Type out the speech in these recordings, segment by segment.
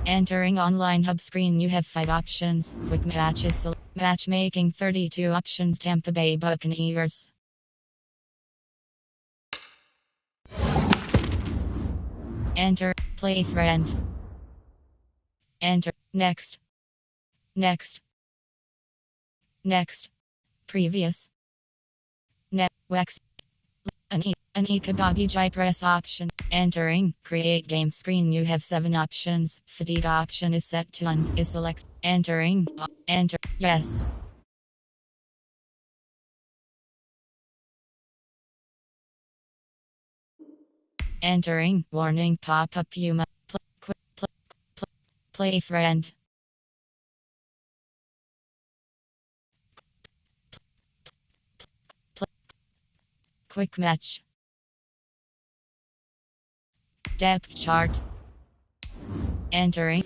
Entering online hub screen, you have 5 options. Quick matches, matchmaking, 32 options. Tampa Bay Buccaneers. Enter, play friend. Enter, next, previous, Wex, Kababi press option. Entering, create game screen, you have 7 options. Fatigue option is set to on, is select. Entering, enter, yes. Entering, warning pop-up, you must play friend. Quick match. Depth chart. Entering.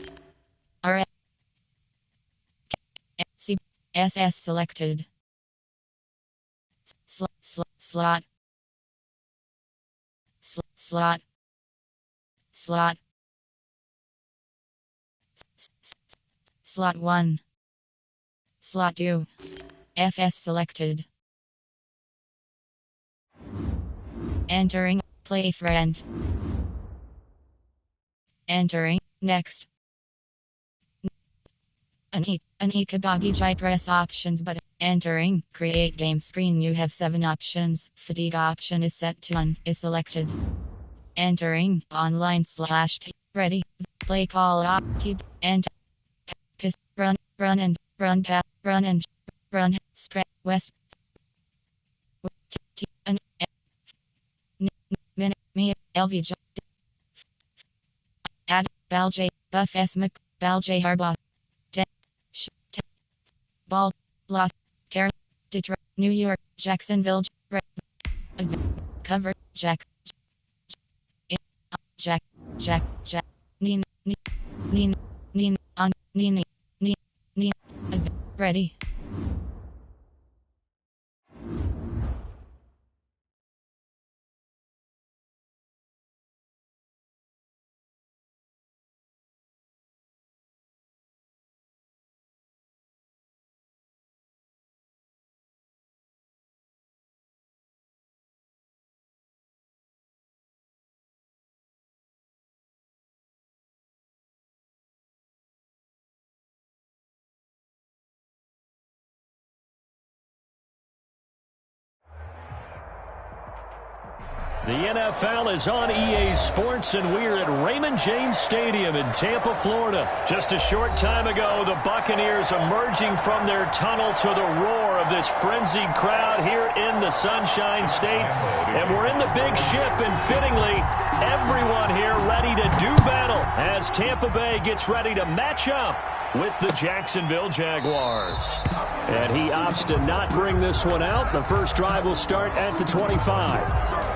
SS selected. Slot. Slot 1. Slot 2. FS selected. Entering, play friend. Entering, next. Kababi press options button. Entering, create game screen, you have 7 options. Fatigue option is set to on, is selected. Entering, online / ready. Play call op, enter. Piss, run and spread, west. Me, LV, Add, Balj, Buff S. Mc, Balj Harbaugh. Ball, Lost, Carol, Detroit, New York, Jacksonville, Cover, Jack, ready. The NFL is on EA Sports, and we're at Raymond James Stadium in Tampa, Florida. Just a short time ago, the Buccaneers emerging from their tunnel to the roar of this frenzied crowd here in the Sunshine State. And we're in the big ship, and fittingly, everyone here ready to do battle as Tampa Bay gets ready to match up with the Jacksonville Jaguars. And he opts to not bring this one out. The first drive will start at the 25.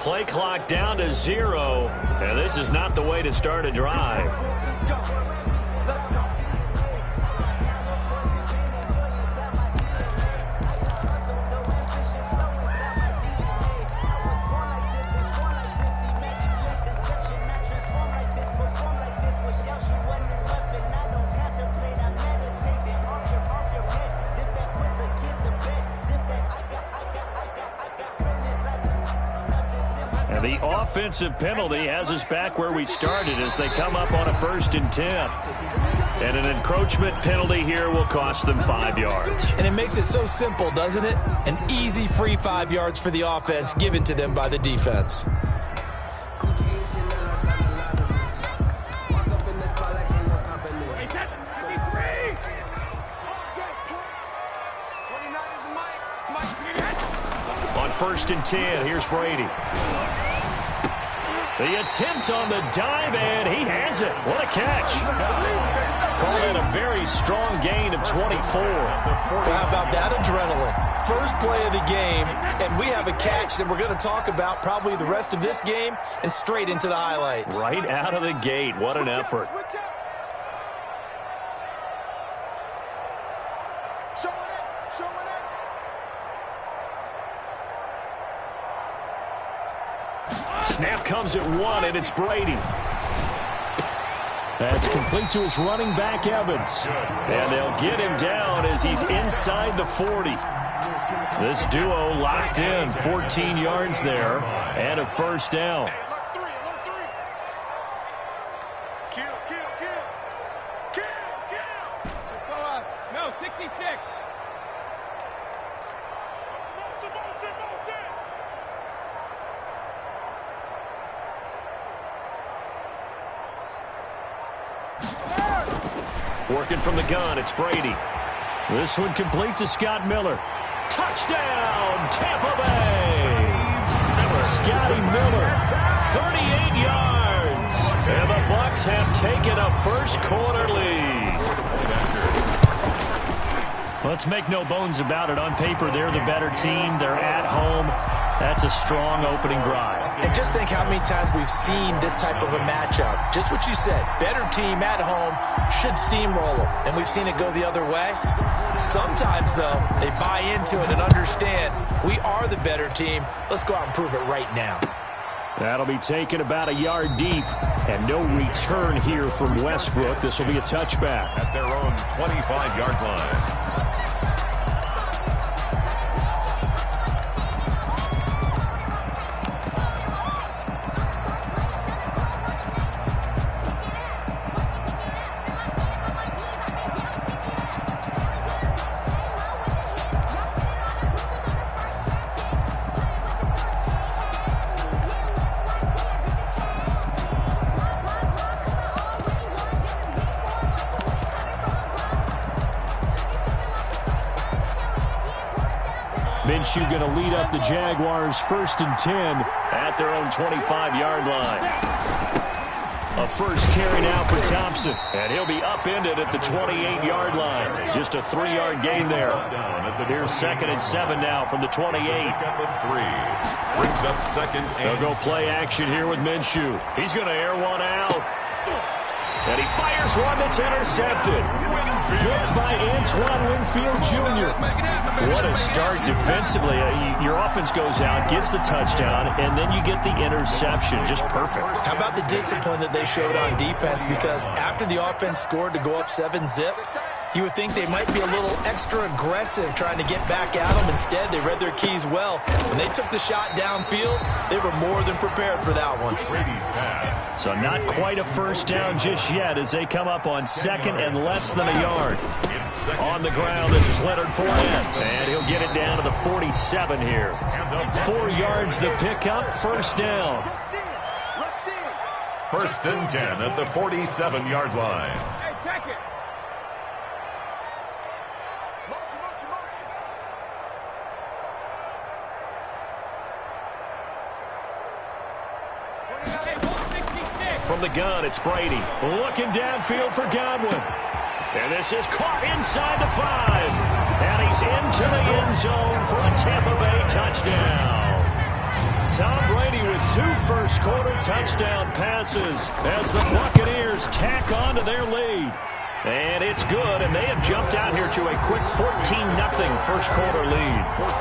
Play clock down to 0, and this is not the way to start a drive. And the offensive penalty has us back where we started as they come up on a 1st and 10. And an encroachment penalty here will cost them 5 yards. And it makes it so simple, doesn't it? An easy free 5 yards for the offense given to them by the defense. 1st and 10. Here's Brady. The attempt on the dive, and he has it. What a catch. Call that a very strong gain of 24. Well, how about that adrenaline? First play of the game, and we have a catch that we're going to talk about probably the rest of this game and straight into the highlights. Right out of the gate. What an effort. Snap comes at 1, and it's Brady. That's complete to his running back, Evans. And they'll get him down as he's inside the 40. This duo locked in, 14 yards there, and a 1st down. No, 66. Working from the gun, it's Brady. This one complete to Scott Miller. Touchdown, Tampa Bay! Scotty Miller, 38 yards. And the Bucs have taken a first-quarter lead. Let's make no bones about it. On paper, they're the better team. They're at home. That's a strong opening drive. And just think how many times we've seen this type of a matchup. Just what you said, better team at home should steamroll them. And we've seen it go the other way. Sometimes, though, they buy into it and understand we are the better team. Let's go out and prove it right now. That'll be taken about a yard deep. And no return here from Westbrook. This will be a touchback. At their own 25-yard line. Minshew going to lead up the Jaguars 1st and 10 at their own 25-yard line. A first carry now for Thompson, and he'll be upended at the 28-yard line. Just a 3-yard gain there. Here's 2nd and 7 now from the 28. Brings up 2nd and They'll go play action here with Minshew. He's going to air one out. And he fires one that's intercepted. Picked by Antoine Winfield Jr. What a start defensively. Your offense goes out, gets the touchdown, and then you get the interception. Just perfect. How about the discipline that they showed on defense? Because after the offense scored to go up 7-zip, you would think they might be a little extra aggressive trying to get back at them. Instead, they read their keys well. When they took the shot downfield, they were more than prepared for that one. Brady's pass. So not quite a first down just yet as they come up on 2nd and less than a yard. On the ground, this is Leonard Fournette. And he'll get it down to the 47 here. 4 yards the pickup, 1st down. 1st and 10 at the 47-yard line. Hey, check it. From the gun, it's Brady. Looking downfield for Godwin. And this is caught inside the 5. And he's into the end zone for a Tampa Bay touchdown. Tom Brady with 2 first-quarter touchdown passes as the Buccaneers tack on to their lead. And it's good, and they have jumped out here to a quick 14-0 first-quarter lead. 14.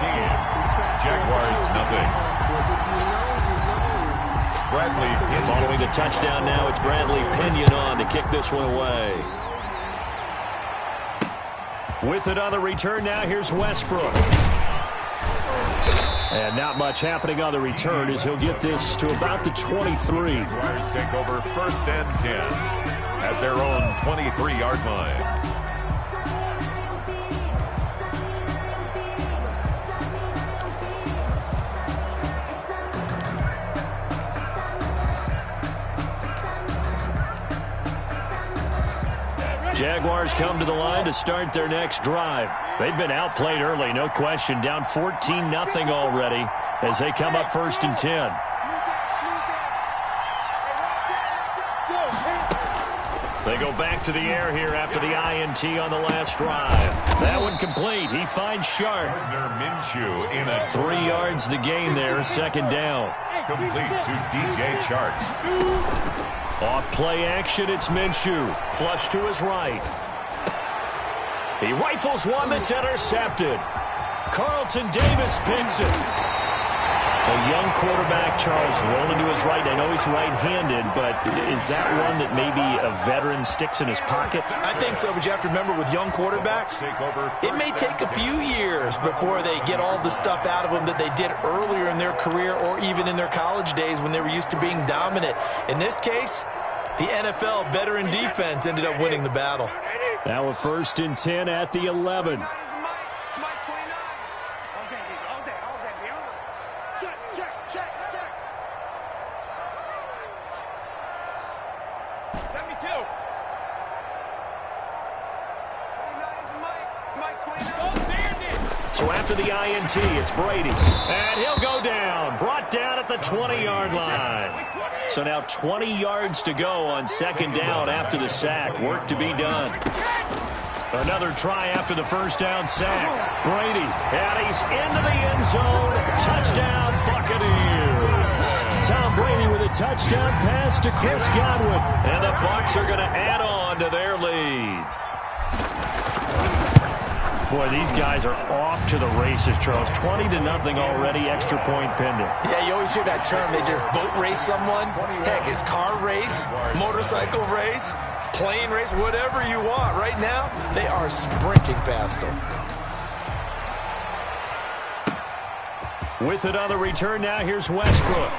Jaguars nothing. Bradley Pinion. Following the touchdown now, it's Bradley Pinion on to kick this one away. With it on the return now, here's Westbrook. And not much happening on the return as he'll get this to about the 23. Jaguars take over 1st and 10 at their own 23-yard line. Jaguars come to the line to start their next drive. They've been outplayed early, no question. Down 14-0 already. as they come up 1st and 10. They go back to the air here after the INT on the last drive. That one complete. He finds Sharp. Minshew in a 3 yards the gain there, 2nd down. complete to DJ Chark. Off play action, it's Minshew. Flush to his right. He rifles one that's intercepted. Carlton Davis picks it. A young quarterback, Charles, rolling to his right. I know he's right-handed, but is that one that maybe a veteran sticks in his pocket? I think so, but you have to remember with young quarterbacks, it may take a few years before they get all the stuff out of them that they did earlier in their career or even in their college days when they were used to being dominant. In this case, the NFL veteran defense ended up winning the battle. Now a 1st and 10 at the 11. So after the INT, it's Brady. And he'll go down. Brought down at the 20-yard line. So now 20 yards to go on 2nd down after the sack. Work to be done. Another try after the 1st down sack. Brady, and he's into the end zone. Touchdown, Buccaneers. Tom Brady with a touchdown pass to Chris Godwin. And the Bucs are going to add on to their lead. Boy, these guys are off to the races, Charles. 20-0 already, extra point pending. Yeah, you always hear that term. They just boat race someone. Heck, it's car race, motorcycle race, plane race, whatever you want. Right now, they are sprinting past them. With it on the return now, here's Westbrook.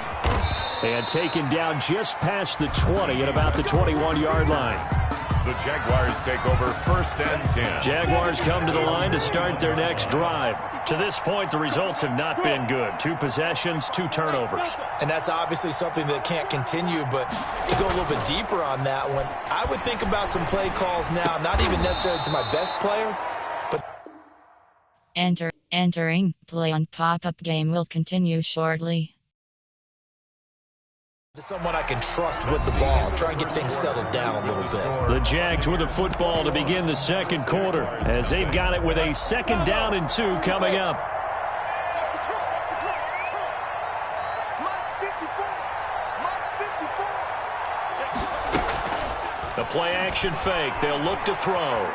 And taken down just past the 20 at about the 21-yard line. The Jaguars take over 1st and 10. Jaguars come to the line to start their next drive. To this point, the results have not been good. 2 possessions, 2 turnovers. And that's obviously something that can't continue, but to go a little bit deeper on that one, I would think about some play calls now, not even necessarily to my best player, but... Entering. Play on pop-up game will continue shortly. To someone I can trust with the ball. Try and get things settled down a little bit. The Jags with the football to begin the 2nd quarter as they've got it with a 2nd down and 2 coming up. The play action fake. They'll look to throw.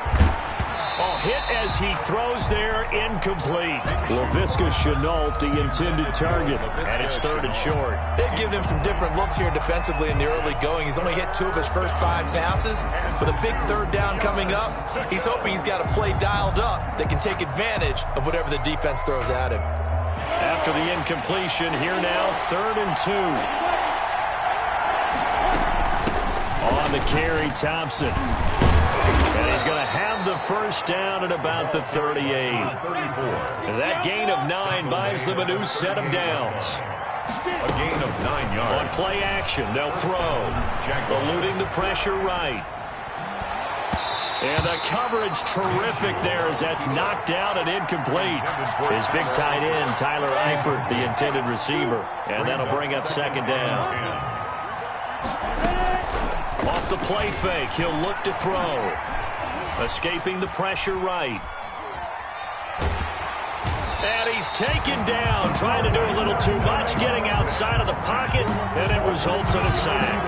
Oh, hit as he throws there, incomplete. Laviska Shenault, the intended target, and it's 3rd and short. They've given him some different looks here defensively in the early going. He's only hit 2 of his first 5 passes. With a big 3rd down coming up, he's hoping he's got a play dialed up that can take advantage of whatever the defense throws at him. After the incompletion, here now, 3rd and 2. On the carry, Thompson. And he's going to have the 1st down at about the 38. That gain of 9 buys them a new set of downs. A gain of 9 yards. On play action, they'll throw. Eluding the pressure right. And the coverage terrific there as that's knocked down and incomplete. His big tight end, Tyler Eifert, the intended receiver. And that'll bring up 2nd down. Off the play fake, he'll look to throw. Escaping the pressure right. And he's taken down, trying to do a little too much, getting outside of the pocket, and it results in a sack.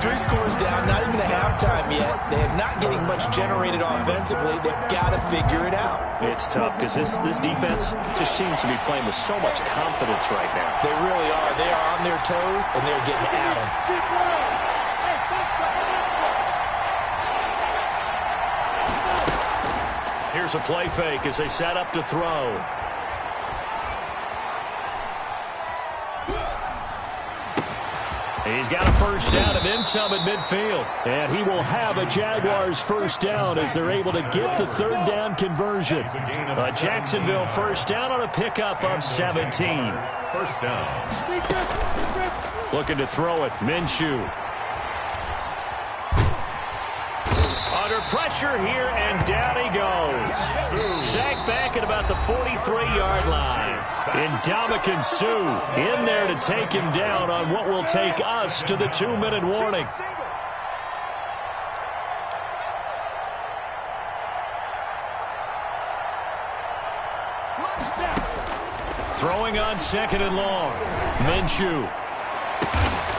3 scores down, not even a halftime yet. They are not getting much generated offensively. They've got to figure it out. It's tough because this defense just seems to be playing with so much confidence right now. They really are. They are on their toes, and they're getting at them. Here's a play fake as they set up to throw. He's got a 1st down and then some at midfield. And he will have a Jaguars 1st down as they're able to get the 3rd down conversion. A Jacksonville 1st down on a pickup of 17. 1st down. Looking to throw it, Minshew. Under pressure here, and down he goes. Sacked back at about the 43-yard line. Ndamukong Suh in there to take him down on what will take us to the 2-minute warning. Throwing on 2nd and long. Minshew.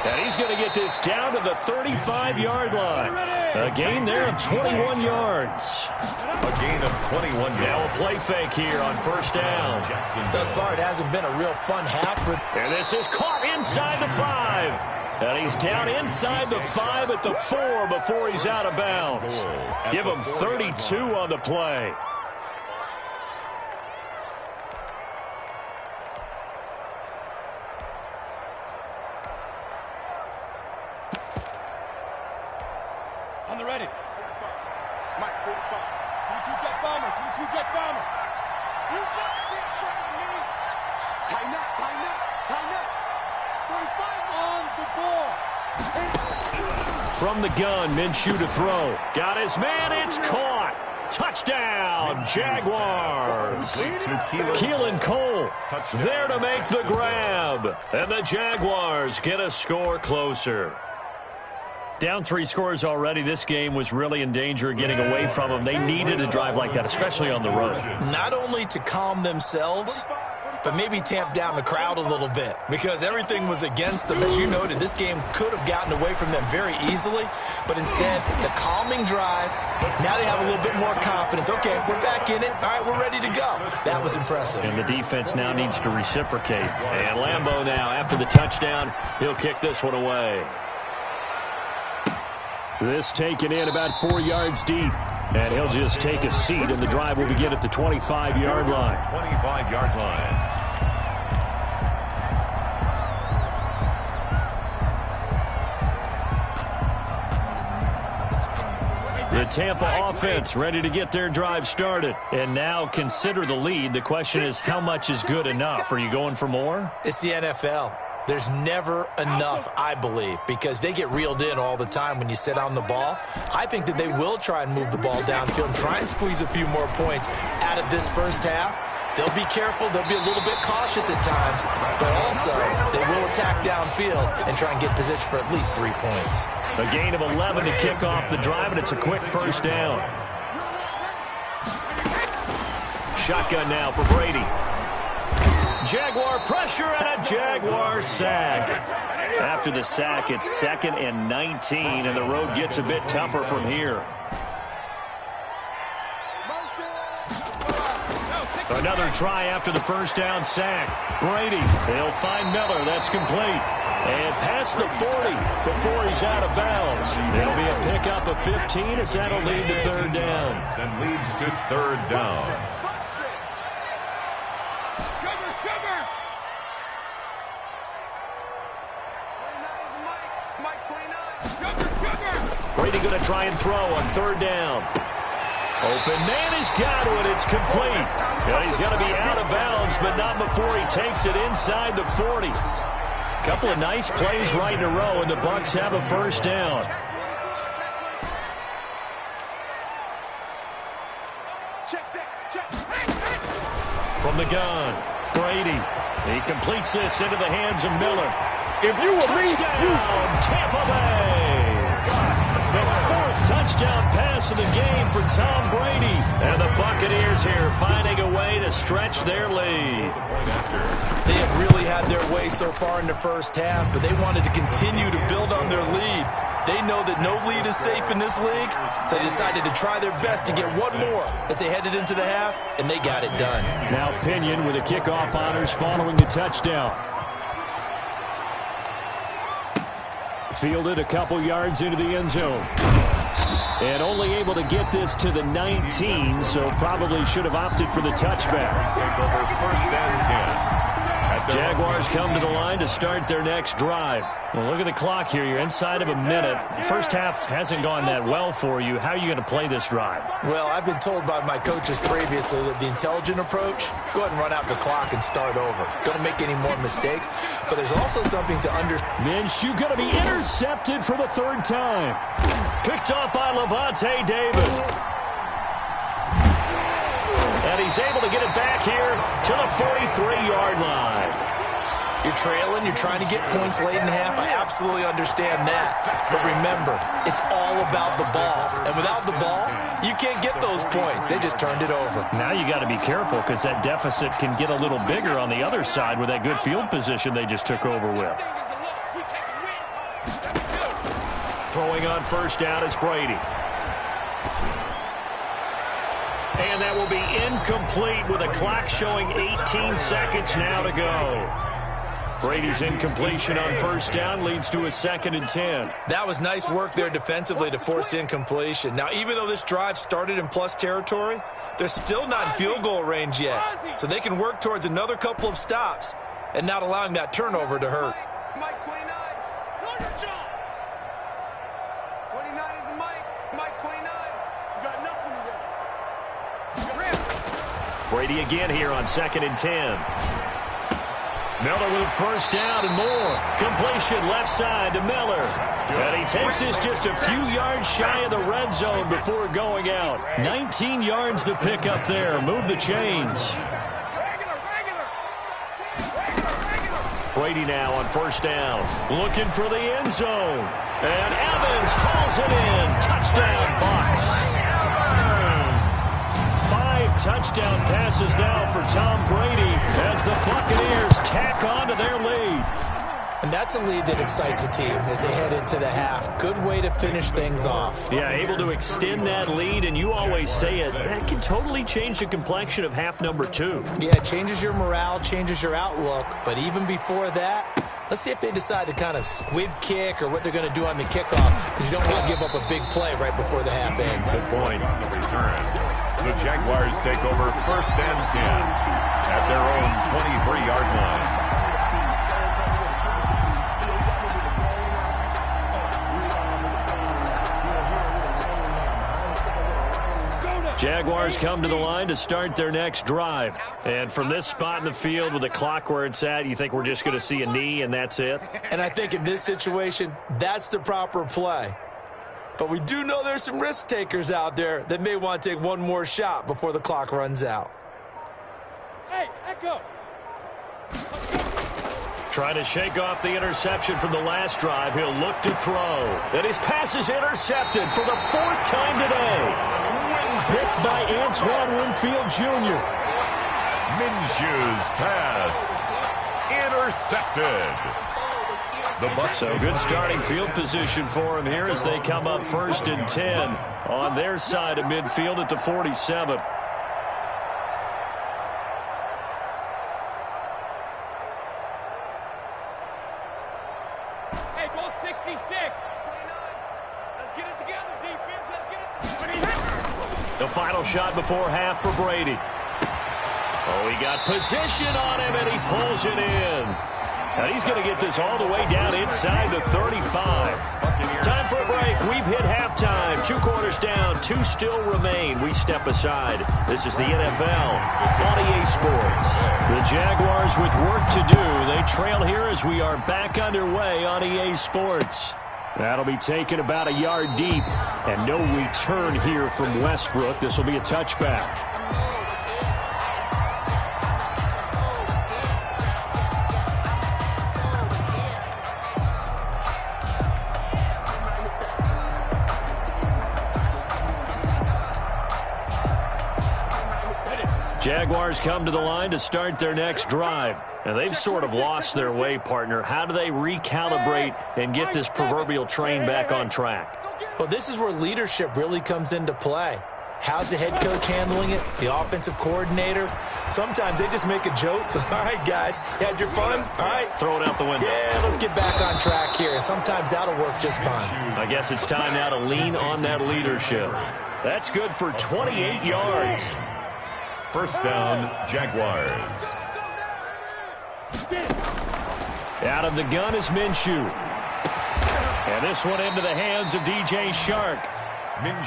And he's going to get this down to the 35-yard line. A gain there of 21 yards. A gain of 21. Now a play fake here on 1st down. Thus far, it hasn't been a real fun half. And this is caught inside the 5. And he's down inside the 5 at the 4 before he's out of bounds. Give him 32 on the play. On the ready. Mike, 45. 22 jet bomber. 22 jet bomber. You got to be afraid of me. Tighten up, tighten up, tighten up. 45 on the ball. From the gun, Minshew to throw. Got his man, it's caught. Touchdown, Jaguars. Keelan Cole there to make the grab. And the Jaguars get a score closer. Down 3 scores already. This game was really in danger of getting away from them. They needed a drive like that, especially on the road. Not only to calm themselves, but maybe tamp down the crowd a little bit, because everything was against them. As you noted, this game could have gotten away from them very easily, but instead, the calming drive, now they have a little bit more confidence. Okay, we're back in it. All right, we're ready to go. That was impressive. And the defense now needs to reciprocate. And Lambeau now, after the touchdown, he'll kick this one away. This taken in about 4 yards deep. And he'll just take a seat, and the drive will begin at the 25-yard line. 25-yard line. The Tampa offense ready to get their drive started. And now consider the lead. The question is, how much is good enough? Are you going for more? It's the NFL. There's never enough, I believe, because they get reeled in all the time when you sit on the ball. I think that they will try and move the ball downfield and try and squeeze a few more points out of this first half. They'll be careful. They'll be a little bit cautious at times, but also they will attack downfield and try and get position for at least 3 points. A gain of 11 to kick off the drive, and it's a quick first down. Shotgun now for Brady. Jaguar pressure and a Jaguar sack. After the sack, it's 2nd and 19, and the road gets a bit tougher from here. Another try after the first down sack. Brady, they'll find Miller. That's complete. And past the 40 before he's out of bounds. It'll be a pickup of 15 as that'll lead to 3rd down. And leads to 3rd down. Brady going to try and throw on 3rd down. Open man has got it. It's complete. Well, he's going to be out of bounds, but not before he takes it inside the 40. Couple of nice plays right in a row, and the Bucs have a first down. From the gun, Brady. He completes this into the hands of Miller. If you were me, Tampa Bay. The 4th touchdown pass of the game for Tom Brady. And the Buccaneers here finding a way to stretch their lead. They have really had their way so far in the first half, but they wanted to continue to build on their lead. They know that no lead is safe in this league, so they decided to try their best to get one more as they headed into the half, and they got it done. Now Pinion with the kickoff honors following the touchdown. Fielded a couple yards into the end zone. And only able to get this to the 19, so probably should have opted for the touchback. Take over 1st and 10. Jaguars come to the line to start their next drive. Well, look at the clock here. You're inside of a minute. The first half hasn't gone that well for you. How are you going to play this drive? Well, I've been told by my coaches previously that the intelligent approach, go ahead and run out the clock and start over. Don't make any more mistakes. But there's also something to understand. Minshew going to be intercepted for the 3rd time. Picked off by Levante David. And he's able to get it back here to the 43-yard line. You're trailing, you're trying to get points late in half. I absolutely understand that. But remember, it's all about the ball. And without the ball, you can't get those points. They just turned it over. Now you got to be careful because that deficit can get a little bigger on the other side with that good field position they just took over with. Throwing on first down is Brady. And that will be incomplete with a clock showing 18 seconds now to go. Brady's incompletion on first down leads to a 2nd and 10. That was nice work there defensively to force incompletion. Now, even though this drive started in plus territory, they're still not in field goal range yet. So they can work towards another couple of stops and not allowing that turnover to hurt. Mike 29. Know your job. 29 is a Mike. Mike 29. You got nothing today. Brady again here on 2nd and 10. Miller with first down and more. Completion left side to Miller. And he takes this just a few yards shy of the red zone before going out. 19 yards to pick up there. Move the chains. Brady now on first down. Looking for the end zone. And Evans hauls it in. Touchdown, Bucs. 5 touchdown passes now for Tom Brady as the Buccaneers tack on to their lead. And that's a lead that excites a team as they head into the half. Good way to finish things off. Yeah, able to extend that lead, and you always say it, that can totally change the complexion of half number 2. Yeah, it changes your morale, changes your outlook. But even before that, let's see if they decide to kind of squib kick or what they're going to do on the kickoff, because you don't want to give up a big play right before the half ends. Good point. On the return, the Jaguars take over 1st and 10 at their own 23-yard line. Jaguars come to the line to start their next drive. And from this spot in the field with the clock where it's at, you think we're just going to see a knee and that's it? And I think in this situation, that's the proper play. But we do know there's some risk takers out there that may want to take one more shot before the clock runs out. Hey, Echo. Trying to shake off the interception from the last drive. He'll look to throw. And his pass is intercepted for the 4th time today. Picked by Antoine Winfield Jr. Minshew's pass intercepted. So good starting field position for him here as they come up 1st and 10 on their side of midfield at the 47. Hey, ball 66. Let's get it together, defense. Let's get it together. The final shot before half for Brady. Oh, he got position on him, and he pulls it in. And he's going to get this all the way down inside the 35. Time for a break. We've hit halftime. 2 quarters down. 2 still remain. We step aside. This is the NFL on EA Sports. The Jaguars with work to do. They trail here as we are back underway on EA Sports. That'll be taken about a yard deep. And no return here from Westbrook. This will be a touchback. Jaguars come to the line to start their next drive. And they've sort of lost their way, partner. How do they recalibrate and get this proverbial train back on track? Well, this is where leadership really comes into play. How's the head coach handling it? The offensive coordinator? Sometimes they just make a joke. All right, guys, you had your fun? All right. Throw it out the window. Yeah, let's get back on track here. And sometimes that'll work just fine. I guess it's time now to lean on that leadership. That's good for 28 yards. 1st down, Jaguars. Out of the gun is Minshew. And this one into the hands of DJ Shark.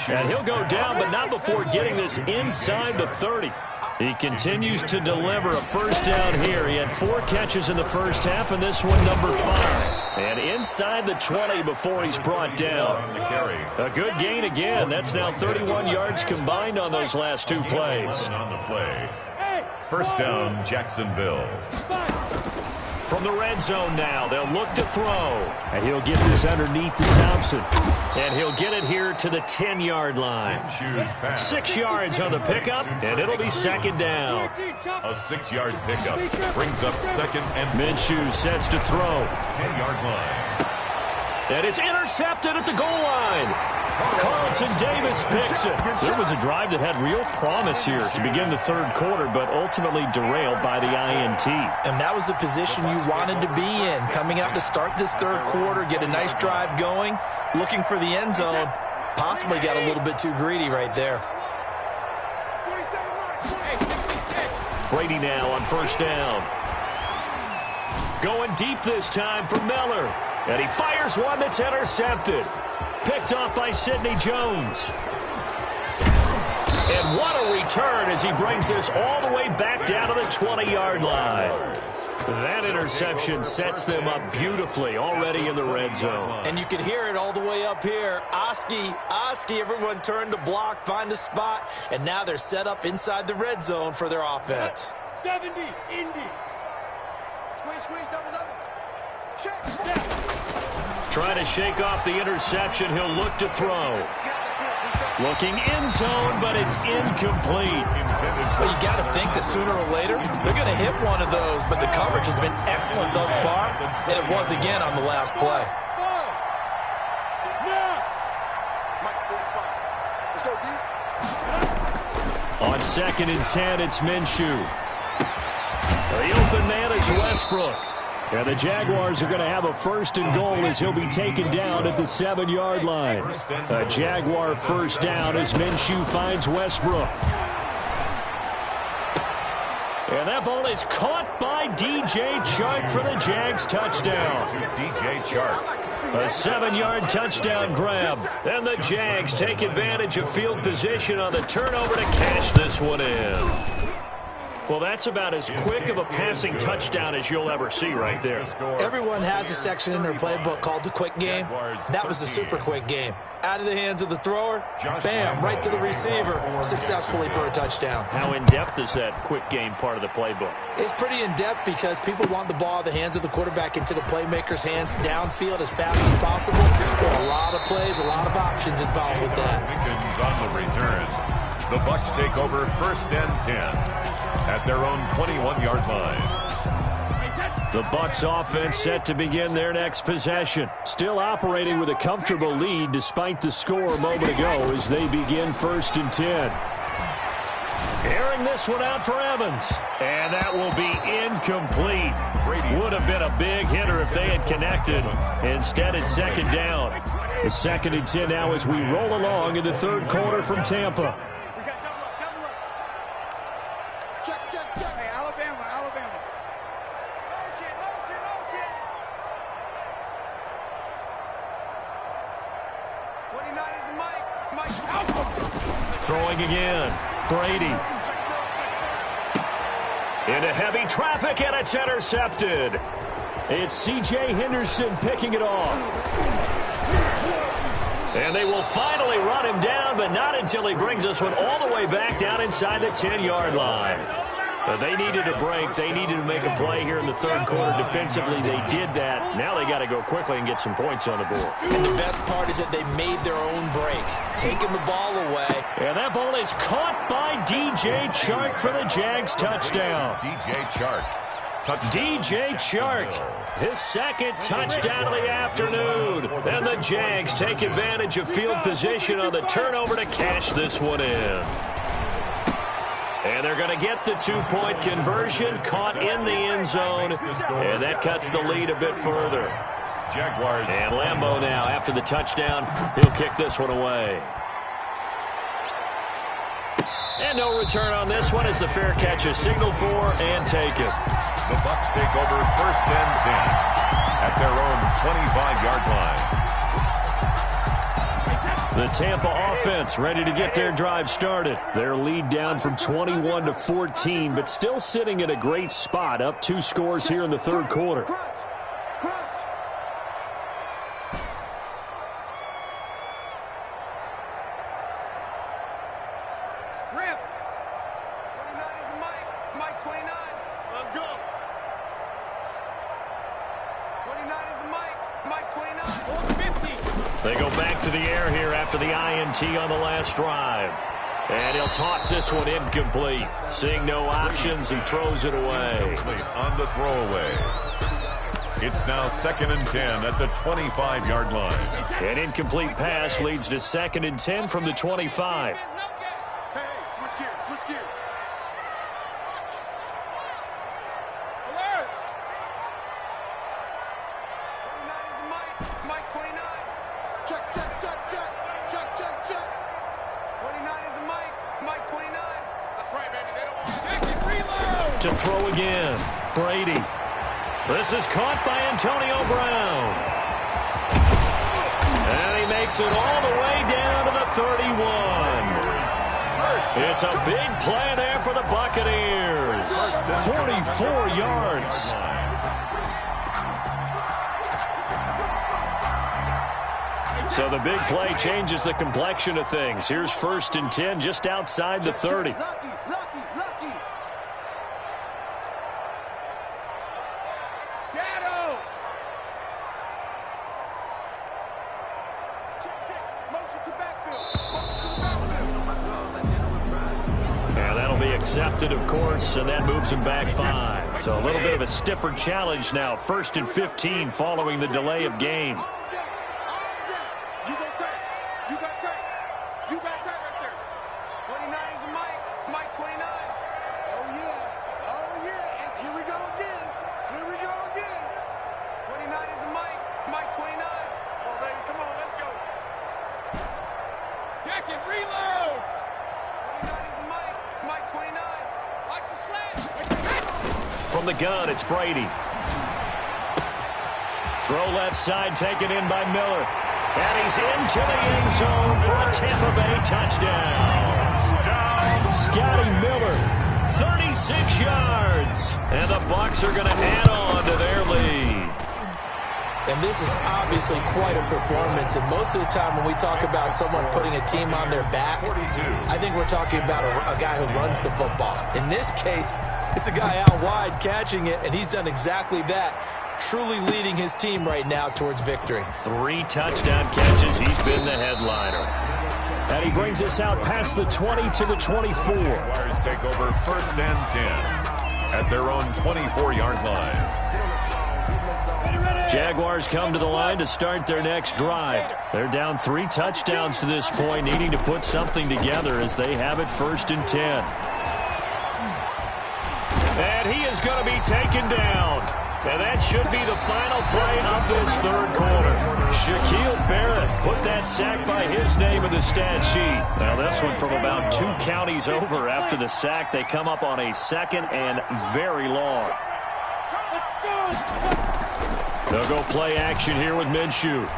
And he'll go down, but not before getting this inside the 30. He continues to deliver a first down here. He had 4 catches in the first half, and this one number 5. And inside the 20 before he's brought down. A good gain again. That's now 31 yards combined on those last 2 plays. On the play. First down, Jacksonville. From the red zone now, they'll look to throw. And he'll get this underneath to Thompson. And he'll get it here to the 10-yard line. 6 yards on the pickup, and it'll be second down. A 6-yard pickup brings up second and Minshew sets to throw. 10-yard line. And it's intercepted at the goal line. Carlton Davis picks it. There was a drive that had real promise here to begin the third quarter, but ultimately derailed by the INT. And that was the position you wanted to be in. Coming out to start this third quarter, get a nice drive going, looking for the end zone. Possibly got a little bit too greedy right there. Brady now on first down. Going deep this time for Miller. And he fires one that's intercepted. Picked off by Sidney Jones. And what a return as he brings this all the way back down to the 20-yard line. That interception sets them up beautifully already in the red zone. And you can hear it all the way up here. Oski, everyone turned to block, find a spot, and now they're set up inside the red zone for their offense. 70, Indy. Squeeze, double. Check. Trying to shake off the interception. He'll look to throw. Looking end zone, but it's incomplete. Well, you got to think that sooner or later they're going to hit one of those, but the coverage has been excellent thus far, and it was again on the last play. On 2nd and 10, it's Minshew. The open man is Westbrook. And the Jaguars are going to have a 1st and goal as he'll be taken down at the 7-yard line. A Jaguar first down as Minshew finds Westbrook. And that ball is caught by DJ Chark for the Jags touchdown. DJ Chark. A 7-yard touchdown grab. And the Jags take advantage of field position on the turnover to cash this one in. Well, that's about as quick of a passing touchdown as you'll ever see right there. Everyone has a section in their playbook called the quick game. That was a super quick game. Out of the hands of the thrower, bam, right to the receiver, successfully for a touchdown. How in-depth is that quick game part of the playbook? It's pretty in-depth because people want the ball out of the hands of the quarterback into the playmaker's hands downfield as fast as possible. There are a lot of plays, a lot of options involved with that. Pickens on the return. The Bucs take over 1st and 10 at their own 21-yard line. The Bucs offense set to begin their next possession. Still operating with a comfortable lead despite the score a moment ago as they begin 1st and 10. Airing this one out for Evans. And that will be incomplete. Would have been a big hitter if they had connected. Instead, it's 2nd down. The 2nd and 10 now as we roll along in the third quarter from Tampa. Throwing again. Brady. Into heavy traffic, and it's intercepted. It's C.J. Henderson picking it off. And they will finally run him down, but not until he brings this one all the way back down inside the 10-yard line. But they needed a break. They needed to make a play here in the third quarter defensively. They did that. Now they got to go quickly and get some points on the board. And the best part is that they made their own break, taking the ball away. And that ball is caught by DJ Chark for the Jags touchdown. DJ Chark. DJ Chark, his 2nd touchdown of the afternoon. And the Jags take advantage of field position on the turnover to cash this one in. And they're going to get the 2-point conversion, caught in the end zone, and that cuts the lead a bit further. Jaguars. And Lambeau now, after the touchdown, he'll kick this one away. And no return on this one as the fair catch is signaled for and taken. The Bucs take over 1st and 10 at their own 25-yard line. The Tampa offense ready to get their drive started. Their lead down from 21 to 14, but still sitting in a great spot, up 2 scores here in the third quarter. They go back to the air here after the INT on the last drive. And he'll toss this one incomplete. Seeing no options, he throws it away. On the throwaway. It's now 2nd and 10 at the 25-yard line. An incomplete pass leads to 2nd and 10 from the 25. To throw again, Brady. This is caught by Antonio Brown. And he makes it all the way down to the 31. It's a big play there for the Buccaneers. 44 yards. So the big play changes the complexion of things. Here's 1st and 10 just outside the 30. And that'll be accepted, of course, and that moves him back 5. So a little bit of a stiffer challenge now. 1st and 15 following the delay of game. From the gun, it's Brady. Throw left side, taken in by Miller. And he's into the end zone for a Tampa Bay touchdown. Scotty Miller, 36 yards. And the Bucs are going to add on to their lead. And this is obviously quite a performance. And most of the time when we talk about someone putting a team on their back, I think we're talking about a guy who runs the football. In this case, it's a guy out wide catching it, and he's done exactly that, truly leading his team right now towards victory. 3 touchdown catches. He's been the headliner. And he brings us out past the 20 to the 24. Jaguars take over 1st and 10 at their own 24-yard line. Jaguars come to the line to start their next drive. They're down 3 touchdowns to this point, needing to put something together as they have it 1st and 10. And he is going to be taken down. And that should be the final play of this third quarter. Shaquille Barrett put that sack by his name in the stat sheet. Now this one from about 2 counties over. After the sack, they come up on a 2nd and very long. They'll go play action here with Minshew.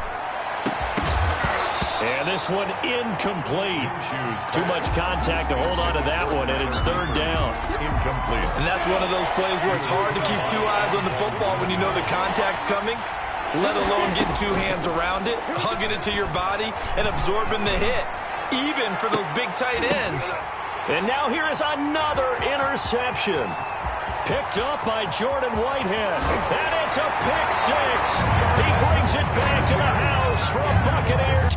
And this one incomplete. Too much contact to hold on to that one, and it's 3rd down. Incomplete. And that's one of those plays where it's hard to keep 2 eyes on the football when you know the contact's coming, let alone getting 2 hands around it, hugging it to your body, and absorbing the hit, even for those big tight ends. And now here is another interception. Picked up by Jordan Whitehead. And it's a pick 6. He brings it back to the house for a Buccaneer.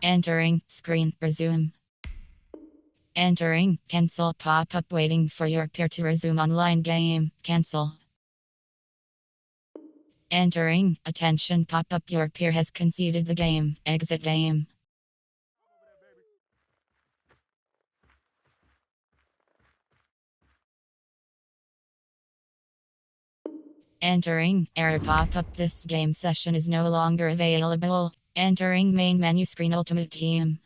Entering, screen, resume. Entering, cancel pop-up waiting for your peer to resume online game, cancel. Entering, attention pop-up your peer has conceded the game, exit game. Entering, error pop-up this game session is no longer available. Entering main menu screen Ultimate Team.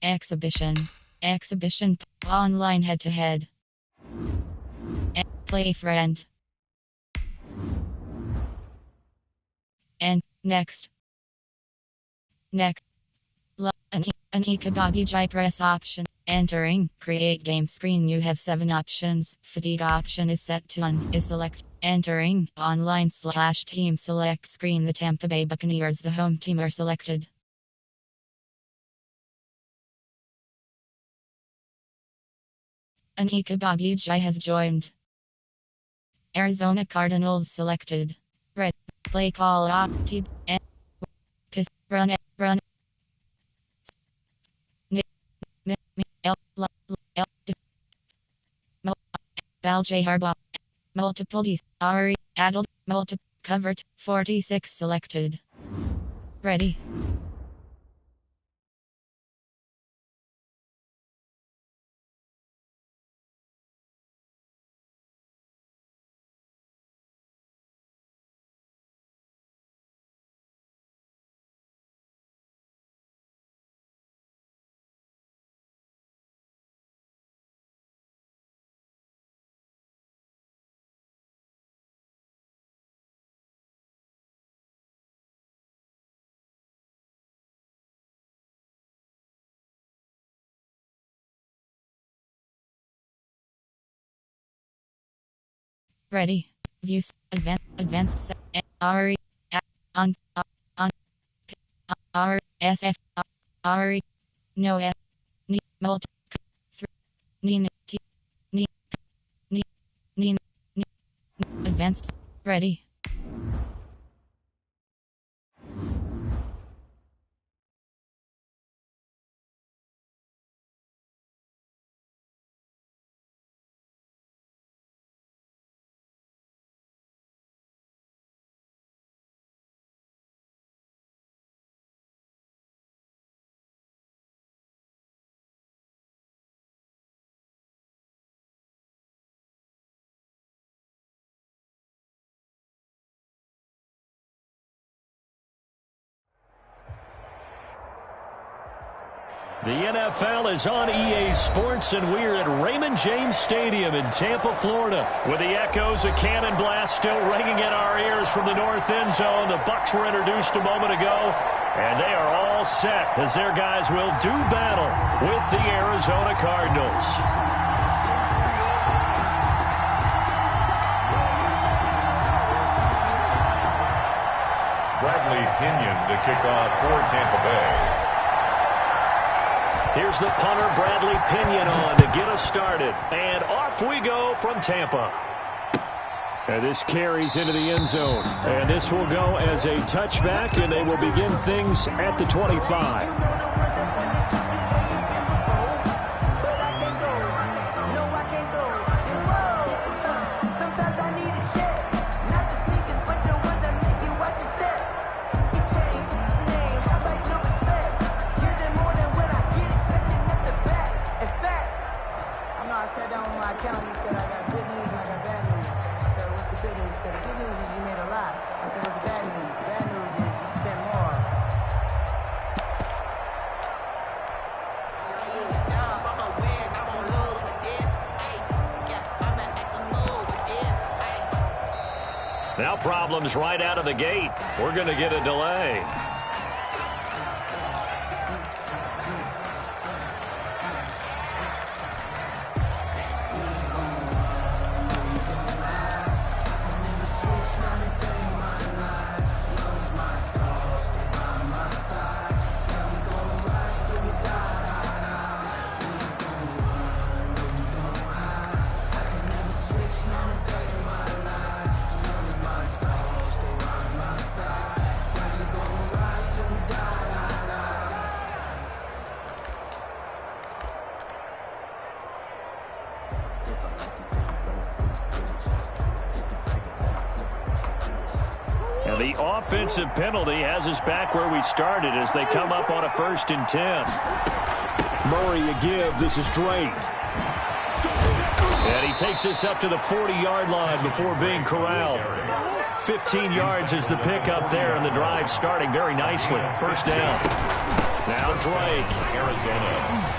Exhibition. Exhibition. Online head-to-head. Play friend. And next. Next. An Kababi Jai press option. Entering. Create game screen. You have 7 options. Fatigue option is set to on. Is select. Entering. Online/team select screen. The Tampa Bay Buccaneers, the home team, are selected. An Kababi Jai has joined. Arizona Cardinals selected. Red. Play call opted. Piss. Run. Bal J. Harbaugh. Multiple D's. Ari. Adult. Multiple. Covered. 46 selected. Ready. Ready. Views. Advanced. Ari. On. R. SF. Ari. No F. Ni. Multi. 3. Nina. T. Ni. Ni. Ni. Advanced. Ready. The NFL is on EA Sports, and we're at Raymond James Stadium in Tampa, Florida. With the echoes of cannon blast still ringing in our ears from the north end zone, the Bucs were introduced a moment ago, and they are all set as their guys will do battle with the Arizona Cardinals. Bradley Pinion to kick off for Tampa Bay. Here's the punter, Bradley Pinion, on to get us started. And off we go from Tampa. And this carries into the end zone. And this will go as a touchback, and they will begin things at the 25. Now problems right out of the gate. We're going to get a delay. And the offensive penalty has us back where we started as they come up on a 1st and 10. Murray a give. This is Drake. And he takes us up to the 40-yard line before being corralled. 15 yards is the pickup there, and the drive starting very nicely. 1st down. Now Drake. Arizona.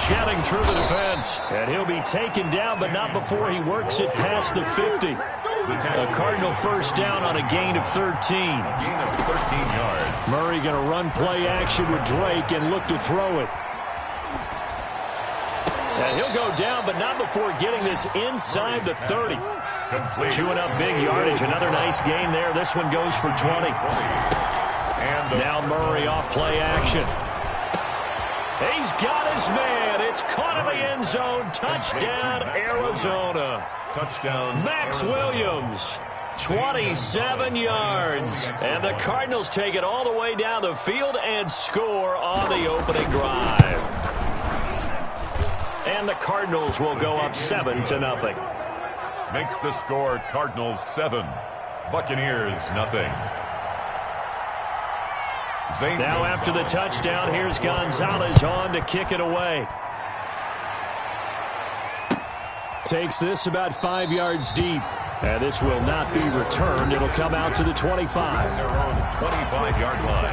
Shedding through the defense. And he'll be taken down, but not before he works it past the 50. A Cardinal first down on a gain of 13. Gain of 13 yards. Murray going to run play action with Drake and look to throw it. And he'll go down, but not before getting this inside the 30. Complete. Chewing up big yardage. Another nice gain there. This one goes for 20. And Now Murray off play action. He's got his man. It's caught in the end zone. Touchdown, Arizona. touchdown. Max Williams, 27 yards. And the Cardinals take it all the way down the field and score on the opening drive. And the Cardinals will go up 7-0. Makes the score Cardinals 7, Buccaneers nothing. Now after the touchdown, here's Gonzalez on to kick it away. Takes this about 5 yards deep. And this will not be returned. It'll come out to the 25. Their own 25-yard line.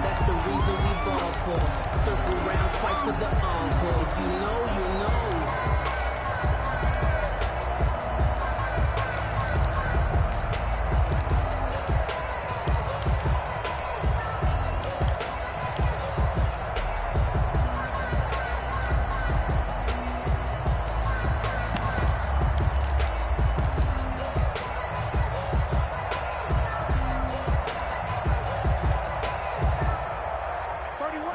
That's the reason we ball for. Circle round twice for the encore. If you know, you know.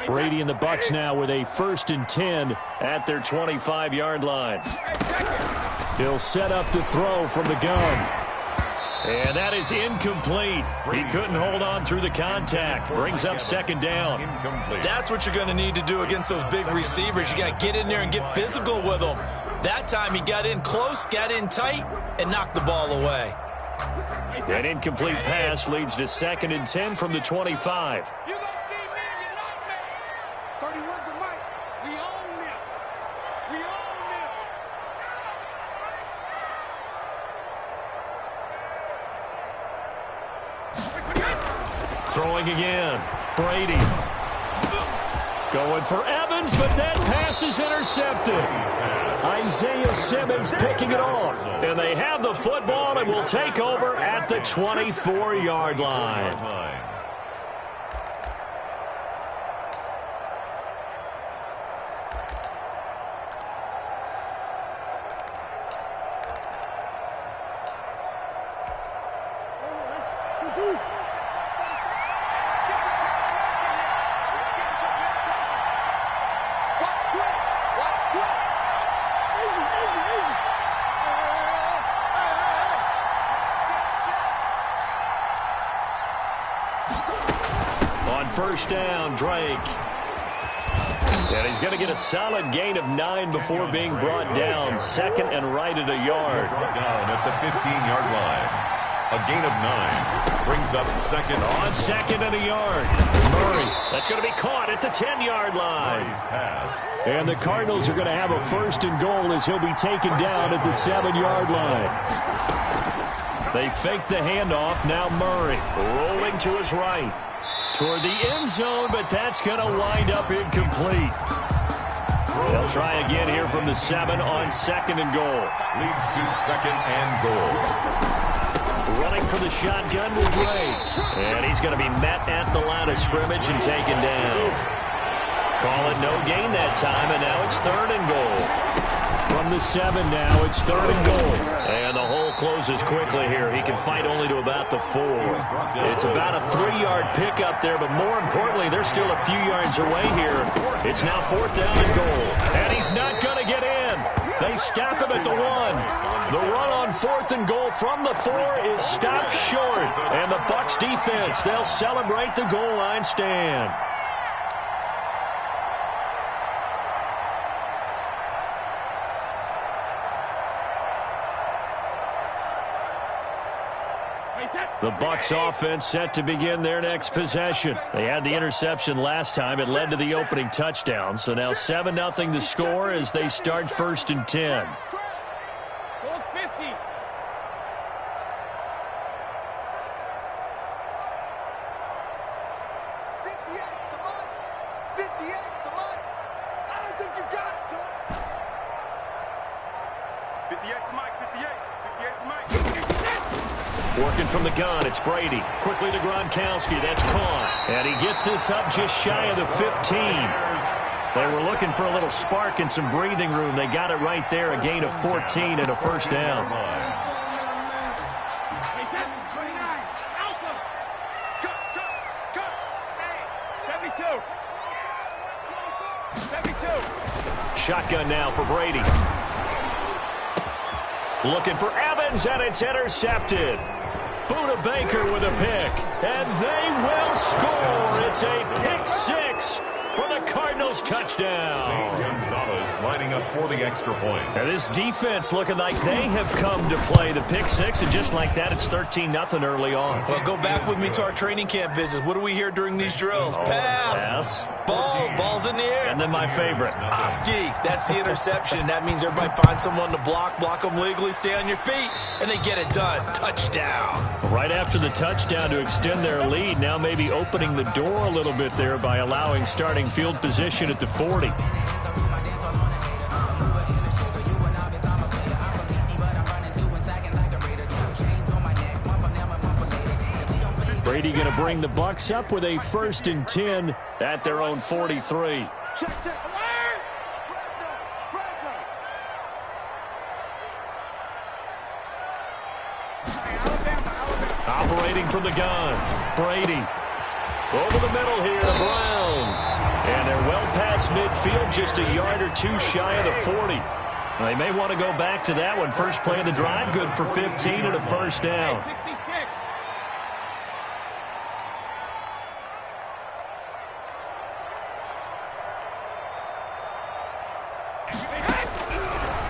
Brady and the Bucs now with a 1st and 10 at their 25-yard line. He'll set up to throw from the gun. And that is incomplete. He couldn't hold on through the contact. Brings up 2nd down. Incomplete. That's what you're going to need to do against those big receivers. You got to get in there and get physical with them. That time he got in close, got in tight, and knocked the ball away. An incomplete pass leads to 2nd and 10 from the 25. You gonna see me and you like me. 31's the mic. We own them. We own them. Throwing again. Brady. Going for Evans, but that pass is intercepted. Isaiah Simmons picking it off. And they have the football and will take over at the 24-yard line. First down, Drake. And he's going to get a solid gain of 9 before being brought down. 2nd and right at a yard. Brought down at the 15-yard line. A gain of 9 brings up 2nd. On 2nd and a yard. Murray. That's going to be caught at the 10-yard line. Pass. And the Cardinals are going to have a 1st and goal as he'll be taken down at the 7-yard line. They fake the handoff. Now Murray rolling to his right. Toward the end zone, but that's going to wind up incomplete. They'll try again here from the 7 on 2nd and goal. Leads to 2nd and goal. Running for the shotgun with Drake. And he's going to be met at the line of scrimmage and taken down. Call it no gain that time, and now it's 3rd and goal. From the 7 now, it's 3rd and goal. And the hole closes quickly here. He can fight only to about the 4. It's about a 3-yard pickup there, but more importantly, they're still a few yards away here. It's now 4th down and goal. And he's not going to get in. They stop him at the 1. The run on 4th and goal from the 4 is stopped short. And the Bucs defense, they'll celebrate the goal line stand. The Bucs offense set to begin their next possession. They had the interception last time. It led to the opening touchdown. So now 7-0 to score as they start 1st and 10. 58 for Mike. I don't think you got it, son. 58 for Mike, 58. 58 for Mike. Working from the gun, it's Brady. Quickly to Gronkowski, that's caught. And he gets this up just shy of the 15. They were looking for a little spark and some breathing room. They got it right there, a gain of 14 and a first down. Shotgun now for Brady. Looking for Evans, and it's intercepted. Buda Baker with a pick, and they will score. It's a pick six for the Cardinals touchdown. Gonzalez lining up for the extra point. And this defense looking like they have come to play the pick six, and just like that, it's 13-0 early on. Well, go back with me to our training camp visits. What do we hear during these drills? Pass. Ball's in the air. And then my favorite. Oski, that's the interception. That means everybody find someone to block them legally, stay on your feet, and they get it done. Touchdown. Right after the touchdown to extend their lead, now maybe opening the door a little bit there by allowing starting field position at the 40. Brady going to bring the Bucs up with a 1st and 10 at their own 43. Operating from the gun, Brady. Over the middle here to Brown. And they're well past midfield, just a yard or two shy of the 40. They may want to go back to that one. First play of the drive, good for 15 and a first down.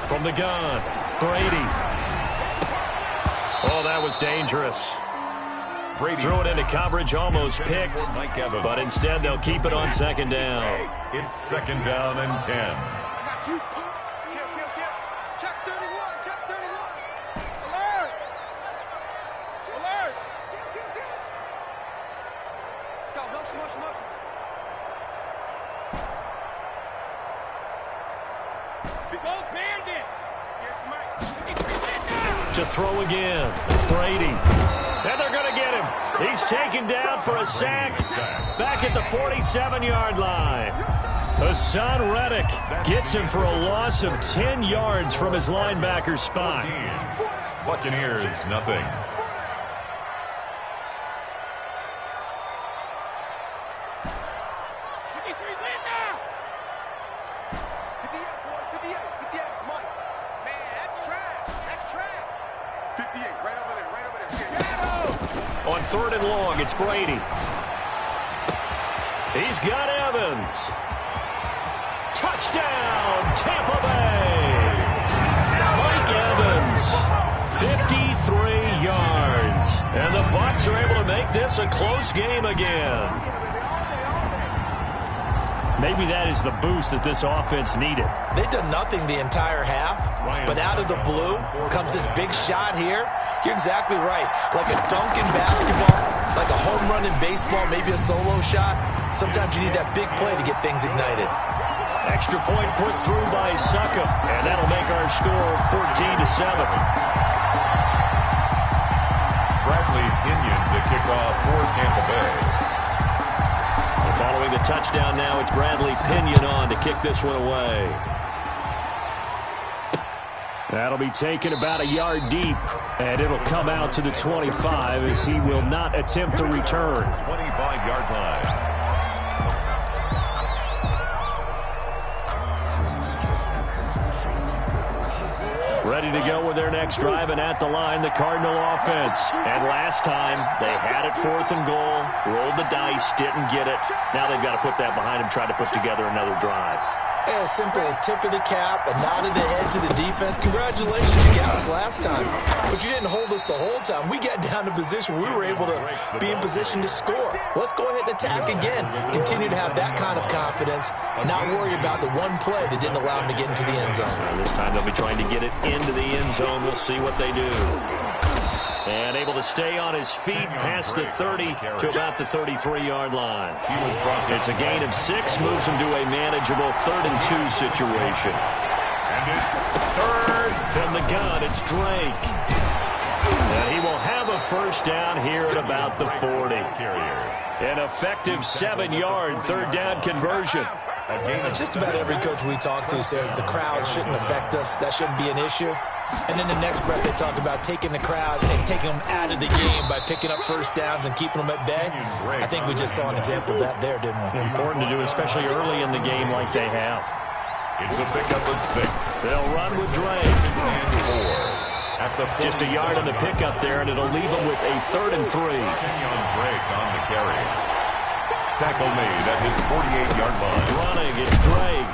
From the gun, Brady. Oh, that was dangerous. Brady threw it into coverage, almost picked, but instead they'll keep it on 2nd down. It's 2nd down and 10. I got you. Check 31. Check 31. Alert. Alert. Let's go. Motion. Go bandit. To throw again, Brady. And they're going to get him. He's taken down for a sack back at the 47-yard line. Hassan Reddick gets him for a loss of 10 yards from his linebacker spot. Buccaneers, nothing. On 3rd and long, it's Brady. He's got Evans. Touchdown, Tampa Bay. Mike Evans, 53 yards. And the Bucs are able to make this a close game again. Maybe that is the boost that this offense needed. They've done nothing the entire half, but out of the blue comes this big shot here. You're exactly right. Like a dunk in basketball, like a home run in baseball, maybe a solo shot. Sometimes you need that big play to get things ignited. Extra point put through by Suckup, and that'll make our score 14-7. Bradley Pinion to kick off for Tampa Bay. Following the touchdown now, it's Bradley Pinion on to kick this one away. That'll be taken about a yard deep, and it'll come out to the 25 as he will not attempt to return. 25-yard line. Ready to go with their next drive, and at the line, the Cardinal offense. And last time, they had it 4th and goal, rolled the dice, didn't get it. Now they've got to put that behind them, try to put together another drive. A simple tip of the cap, a nod of the head to the defense. Congratulations, you got us last time. But you didn't hold us the whole time. We got down to position. We were able to be in position to score. Let's go ahead and attack again. Continue to have that kind of confidence. Not worry about the one play that didn't allow them to get into the end zone. This time they'll be trying to get it into the end zone. We'll see what they do. And able to stay on his feet past the 30 to about the 33-yard line. It's a gain of 6, moves him to a manageable 3rd and 2 situation. And it's third. From the gun, it's Drake. And he will have a first down here at about the 40. An effective 7-yard 3rd down conversion. Just about every coach we talk to says the crowd shouldn't affect us. That shouldn't be an issue. And in the next breath, they talk about taking the crowd and taking them out of the game by picking up first downs and keeping them at bay. I think we just saw an example of that there, didn't we? Important to do, especially early in the game like they have. It's a pickup of 6. They'll run with Drake. And 4. Just a yard on the pickup there, and it'll leave them with a 3rd and 3. Drake on the carry. Tackle made at his 48-yard line. Running, it's Drake.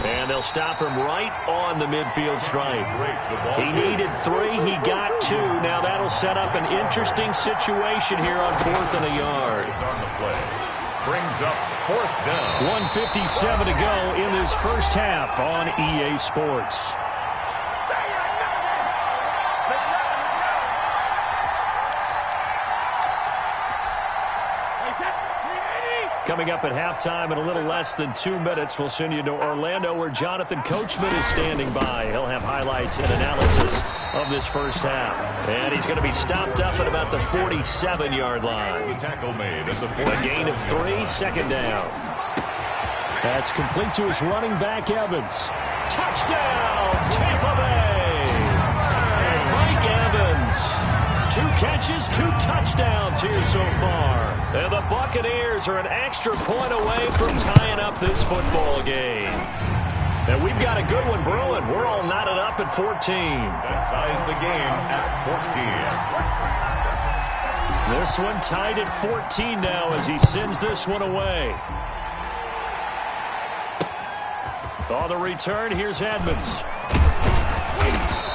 And they'll stop him right on the midfield stripe. He needed 3, he got 2. Now that'll set up an interesting situation here on 4th and a yard. On the play. Brings up 4th down. 1:57 to go in this first half on EA Sports. Coming up at halftime in a little less than 2 minutes, we'll send you to Orlando where Jonathan Coachman is standing by. He'll have highlights and analysis of this first half. And he's going to be stopped up at about the 47-yard line. The tackle made at the A gain of 3, 2nd down. That's complete to his running back, Evans. Touchdown, Tampa Bay! Mike Evans. 2 catches, 2 touchdowns here so far. And the Buccaneers are an extra point away from tying up this football game. And we've got a good one brewing. We're all knotted up at 14. That ties the game at 14. This one tied at 14 now as he sends this one away. On the return, here's Edmonds.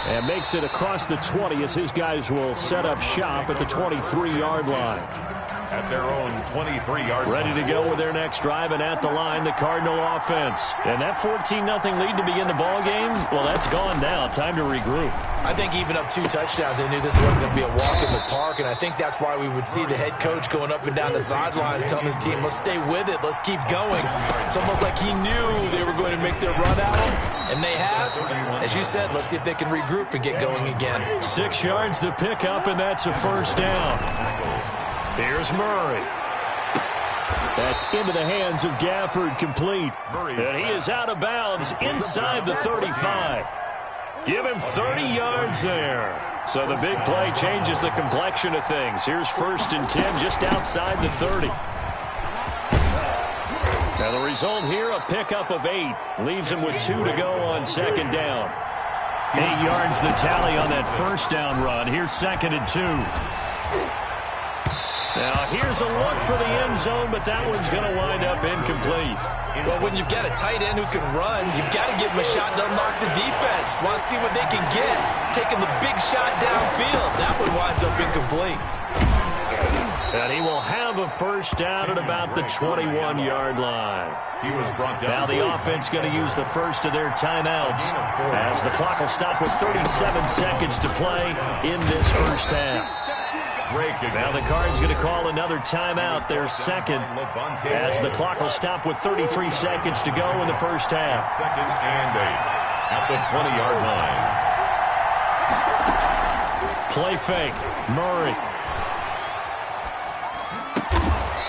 And makes it across the 20 as his guys will set up shop at the 23-yard line. At their own 23-yard line. Ready to go with their next drive, and at the line, the Cardinal offense. And that 14-0 lead to begin the ball game, well, that's gone now. Time to regroup. I think even up 2 touchdowns, they knew this wasn't going to be a walk in the park, and I think that's why we would see the head coach going up and down the sidelines telling his team, let's stay with it, let's keep going. It's almost like he knew they were going to make their run at him, and they have. As you said, let's see if they can regroup and get going again. 6 yards the pickup, and that's a first down. Here's Murray. That's into the hands of Gafford, complete. And he is out of bounds inside the 35. Give him 30 yards there. So the big play changes the complexion of things. Here's 1st and 10 just outside the 30. Now the result here, a pickup of 8. Leaves him with 2 to go on 2nd down. 8 yards the tally on that first down run. Here's 2nd and 2. Now, here's a look for the end zone, but that one's going to wind up incomplete. Well, when you've got a tight end who can run, you've got to give him a shot to unlock the defense. Want to see what they can get. Taking the big shot downfield. That one winds up incomplete. And he will have a first down at about the 21-yard line. He was brought down. Now the offense going to use the first of their timeouts as the clock will stop with 37 seconds to play in this first half. Now the Cards going to call another timeout, their second, as the clock will stop with 33 seconds to go in the first half. 2nd and 8 at the 20-yard line. Play fake, Murray.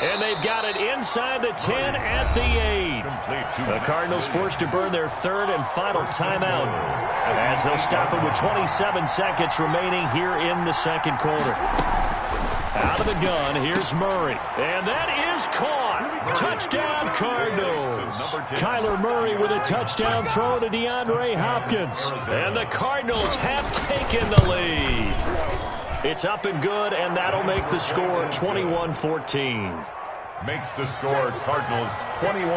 And they've got it inside the 10 at the 8. The Cardinals forced to burn their 3rd and final timeout as they'll stop it with 27 seconds remaining here in the second quarter. Out of the gun, here's Murray. And that is caught. Touchdown, Cardinals. Kyler Murray with a touchdown throw to DeAndre Hopkins. And the Cardinals have taken the lead. It's up and good, and that'll make the score 21-14. Makes the score Cardinals 21.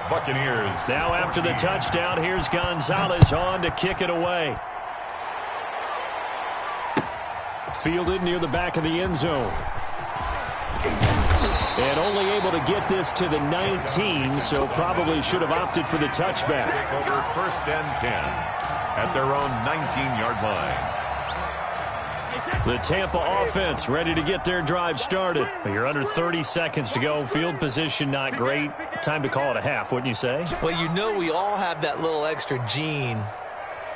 Buccaneers. Now after the touchdown, here's Gonzalez on to kick it away. Fielded near the back of the end zone. And only able to get this to the 19, so probably should have opted for the touchback. Over 1st and 10 at their own 19-yard line. The Tampa offense ready to get their drive started. You're under 30 seconds to go. Field position not great. Time to call it a half, wouldn't you say? Well, you know we all have that little extra gene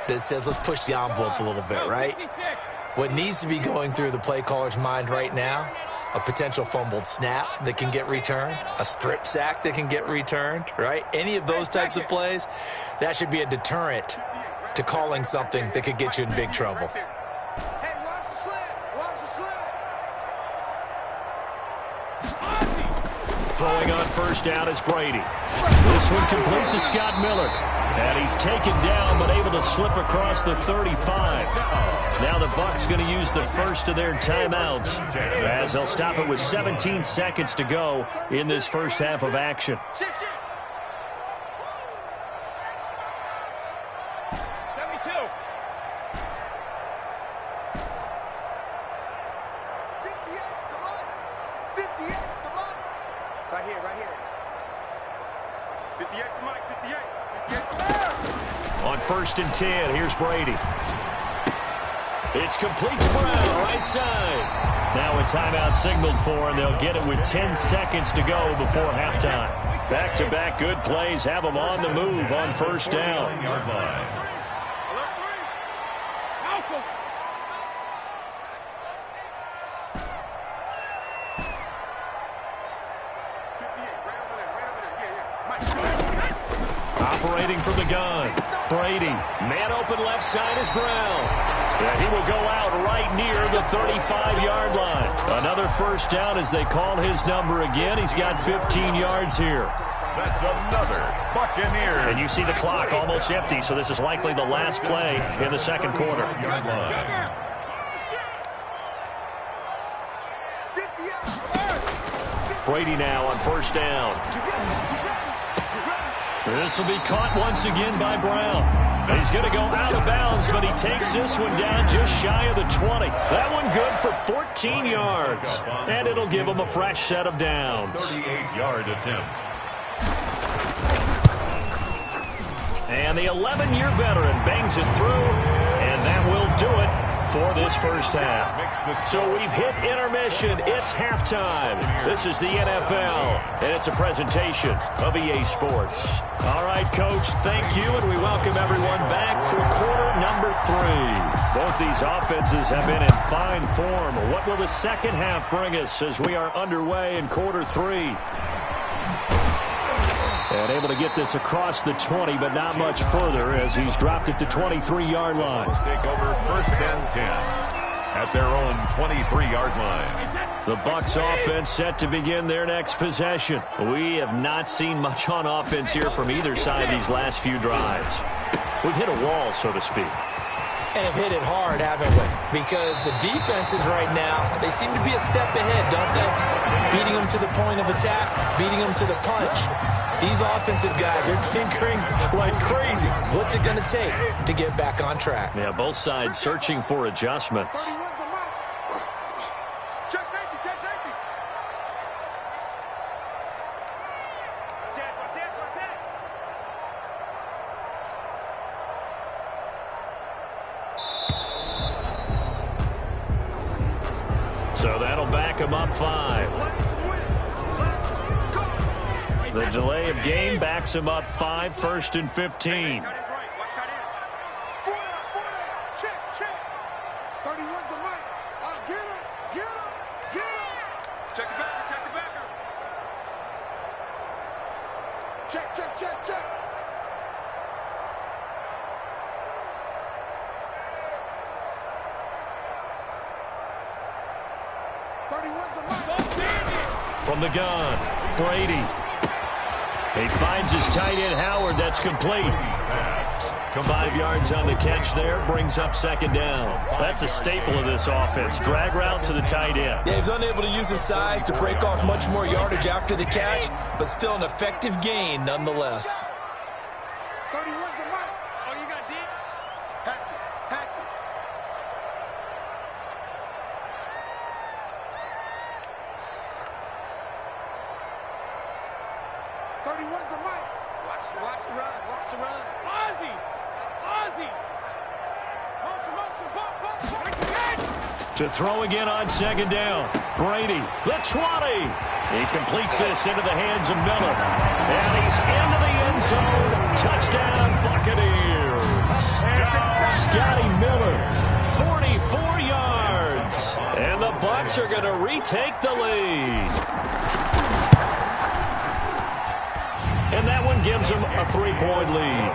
that says let's push the envelope a little bit, right? What needs to be going through the play caller's mind right now, a potential fumbled snap that can get returned, a strip sack that can get returned, right? Any of those types of plays, that should be a deterrent to calling something that could get you in big trouble. Throwing on first down is Brady. This one complete to Scott Miller. And he's taken down but able to slip across the 35. Now the Bucs going to use the first of their timeouts as they'll stop it with 17 seconds to go in this first half of action. On first and 10, here's Brady. It's complete to Brown, right side. Now a timeout signaled for, and they'll get it with 10 seconds to go before halftime. Back-to-back good plays have them on the move on first down. Yard line. Operating from the gun. Brady, man open left side is Brown. And he will go out right near the 35-yard line. Another first down as they call his number again. He's got 15 yards here. That's another Buccaneers. And you see the clock almost empty, so this is likely the last play in the second quarter. Yard line. Brady now on first down. This will be caught once again by Brown. He's going to go out of bounds, but he takes this one down just shy of the 20. That one good for 14 yards. And it'll give him a fresh set of downs. 38-yard attempt. And the 11-year veteran bangs it through, and that will do it for this first half. So we've hit intermission. It's halftime. This is the NFL, and it's a presentation of EA Sports. All right, Coach, thank you, and we welcome everyone back for quarter number 3. Both these offenses have been in fine form. What will the second half bring us as we are underway in quarter 3? And able to get this across the 20, but not much further as he's dropped it to 23-yard line. Take over first and 10 at their own 23-yard line. The Bucs offense set to begin their next possession. We have not seen much on offense here from either side these last few drives. We've hit a wall, so to speak. And have hit it hard, haven't we? Because the defenses right now, they seem to be a step ahead, don't they? Beating them to the point of attack, beating them to the punch. These offensive guys are tinkering like crazy. What's it going to take to get back on track? Yeah, both sides searching for adjustments. So that'll back him up 5. The delay of game backs him up 5, first and 15. Check. 31's the mic. Get him. Check the backer. Check. 31's the mic. From the gun, Brady. He finds his tight end, Howard. That's complete. 5 yards on the catch there. Brings up second down. That's a staple of this offense. Drag route to the tight end. Yeah, he was unable to use his size to break off much more yardage after the catch, but still an effective gain nonetheless. 31's the mic. Oh, you got deep? Hatchet. 31's the mic. Watch the run. Ozzy. To throw again on second down. Brady, the 20. He completes this into the hands of Miller. And he's into the end zone. Touchdown, Buccaneers. Scotty Miller, 44 yards. And the Bucs are going to retake the lead. And that one gives them a 3-point lead.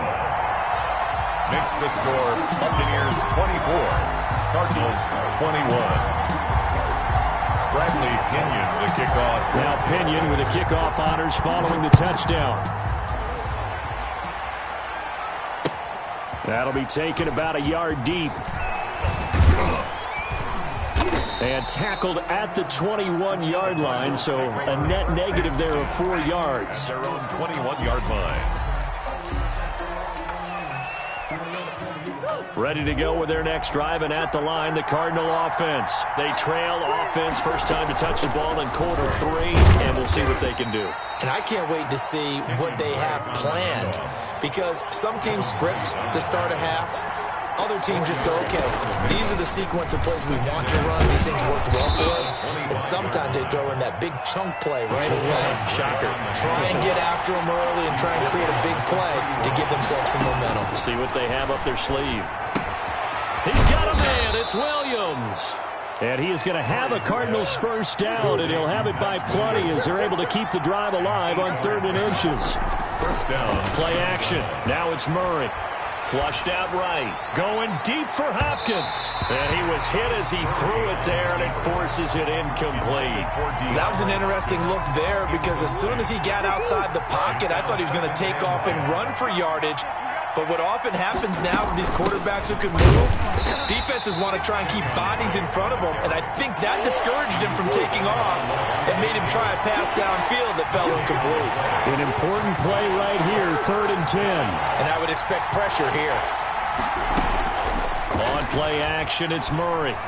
Makes the score Buccaneers 24. Cardinals 21. Bradley Pinion the kickoff. Now Pinion with the kickoff honors following the touchdown. That'll be taken about a yard deep. And tackled at the 21-yard line, so a net negative there of 4 yards. Their own 21-yard line. Ready to go with their next drive, and at the line, the Cardinal offense. They trail offense, first time to touch the ball in quarter 3, and we'll see what they can do. And I can't wait to see what they have planned, because some teams script to start a half. Other teams just go, okay, these are the sequence of plays we want to run. These things worked well for us. And sometimes they throw in that big chunk play right away. Shocker. Try and get after them early and try and create a big play to give themselves some momentum. See what they have up their sleeve. He's got a man. It's Williams. And he is going to have a Cardinals first down, and he'll have it by plenty as they're able to keep the drive alive on 3rd and inches. First down. Play action. Now it's Murray. Flushed out right. Going deep for Hopkins. And he was hit as he threw it there, and it forces it incomplete. That was an interesting look there, because as soon as he got outside the pocket, I thought he was going to take off and run for yardage. But what often happens now with these quarterbacks who can move, defenses want to try and keep bodies in front of them, and I think that discouraged him from taking off and made him try a pass downfield that fell incomplete. An important play right here, 3rd and 10. And I would expect pressure here. On play action, it's Murray.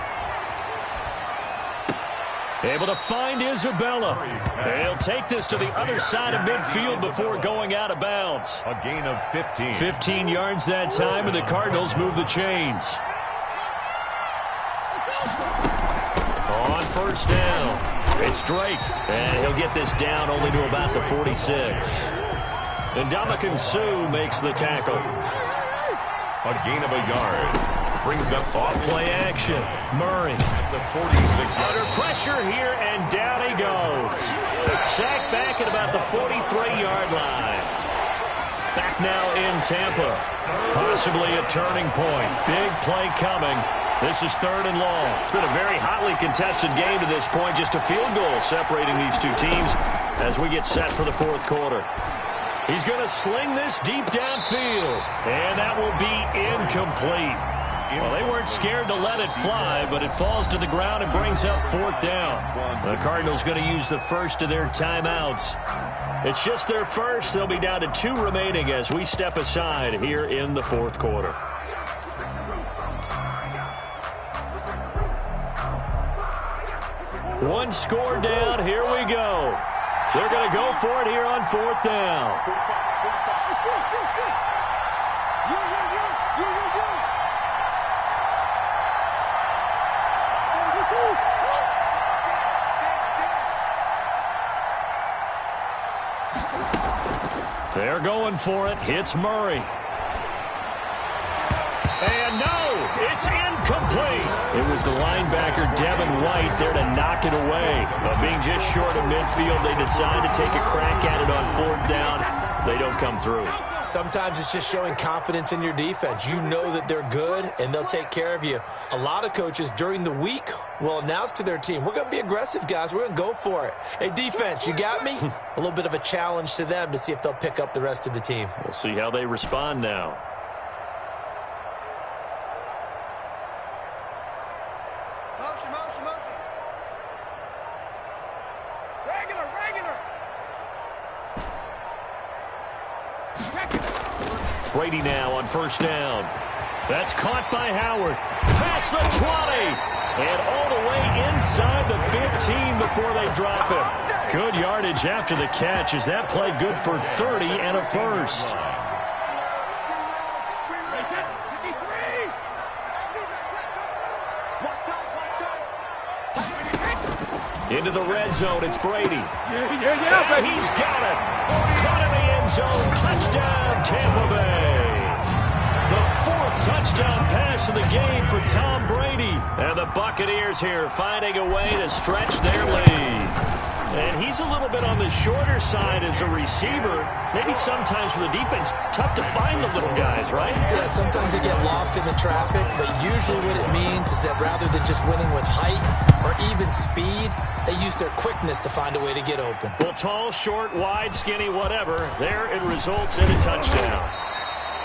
Able to find Isabella. He'll take this to the other side of midfield before going out of bounds. A gain of 15. 15 yards that time, and the Cardinals move the chains. On first down, it's Drake. And he'll get this down only to about the 46. And Ndamukong Suh makes the tackle. A gain of a yard. Brings up off play action. Murray. The 46. Under pressure here, and down he goes. Sacked back at about the 43-yard line. Back now in Tampa. Possibly a turning point. Big play coming. This is 3rd and long. It's been a very hotly contested game to this point. Just a field goal separating these two teams as we get set for the 4th quarter. He's going to sling this deep downfield, and that will be incomplete. Well, they weren't scared to let it fly, but it falls to the ground and brings up 4th down. The Cardinals going to use the first of their timeouts. It's just their first. They'll be down to 2 remaining as we step aside here in the 4th quarter. One score down. Here we go. They're going to go for it here on 4th down. They're going for it. It's Murray. And no, it's incomplete. It was the linebacker, Devin White, there to knock it away. But being just short of midfield, they decide to take a crack at it on 4th down. They don't come through. Sometimes it's just showing confidence in your defense. You know that they're good, and they'll take care of you. A lot of coaches during the week will announce to their team, we're going to be aggressive, guys. We're going to go for it. Hey, defense, you got me? A little bit of a challenge to them to see if they'll pick up the rest of the team. We'll see how they respond now. Motion. Regular. Brady now on first down. That's caught by Howard. Past the 20. And all the way inside the 15 before they drop him. Good yardage after the catch. Is that play good for 30 and a first? Into the red zone, it's Brady. Yeah, And he's got it. Caught in the end zone. Touchdown, Tampa Bay. The fourth touchdown pass of the game for Tom Brady. And the Buccaneers here finding a way to stretch their lead. And he's a little bit on the shorter side as a receiver. Maybe sometimes for the defense, tough to find the little guys, right? Yeah, sometimes they get lost in the traffic, but usually what it means is that rather than just winning with height or even speed, they use their quickness to find a way to get open. Well, tall, short, wide, skinny, whatever, there it results in a touchdown.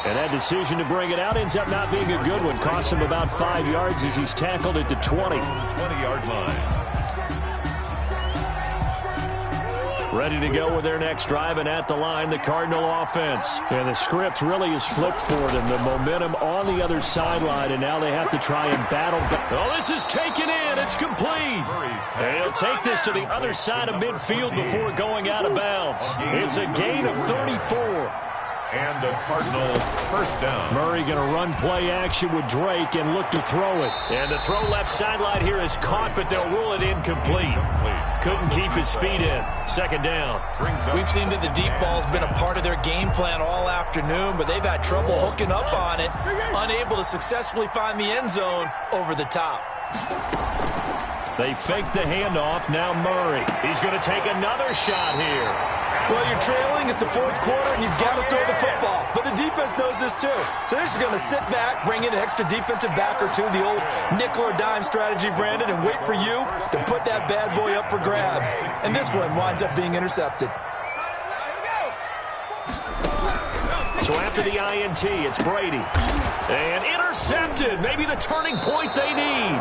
And that decision to bring it out ends up not being a good one. Costs him about 5 yards as he's tackled at the 20. 20-yard line. Ready to go with their next drive, and at the line, the Cardinal offense. And the script really is flipped for them. The momentum on the other sideline, and now they have to try and battle back. Oh, this is taken in. It's complete. And he'll take this to the other side of midfield before going out of bounds. It's a gain of 34. And the Cardinal first down. Murray going to run play action with Drake and look to throw it. And the throw left sideline here is caught, but they'll rule it incomplete. Couldn't keep his feet in. Second down. We've seen that the deep ball's been a part of their game plan all afternoon, but they've had trouble hooking up on it, unable to successfully find the end zone over the top. They fake the handoff. Now Murray. He's going to take another shot here. Well, you're trailing. It's the fourth quarter, and you've got to throw the football. But the defense knows this, too. So they're just going to sit back, bring in an extra defensive back or two, the old nickel or dime strategy, Brandon, and wait for you to put that bad boy up for grabs. And this one winds up being intercepted. So after the INT, it's Brady. And intercepted. Maybe the turning point they need.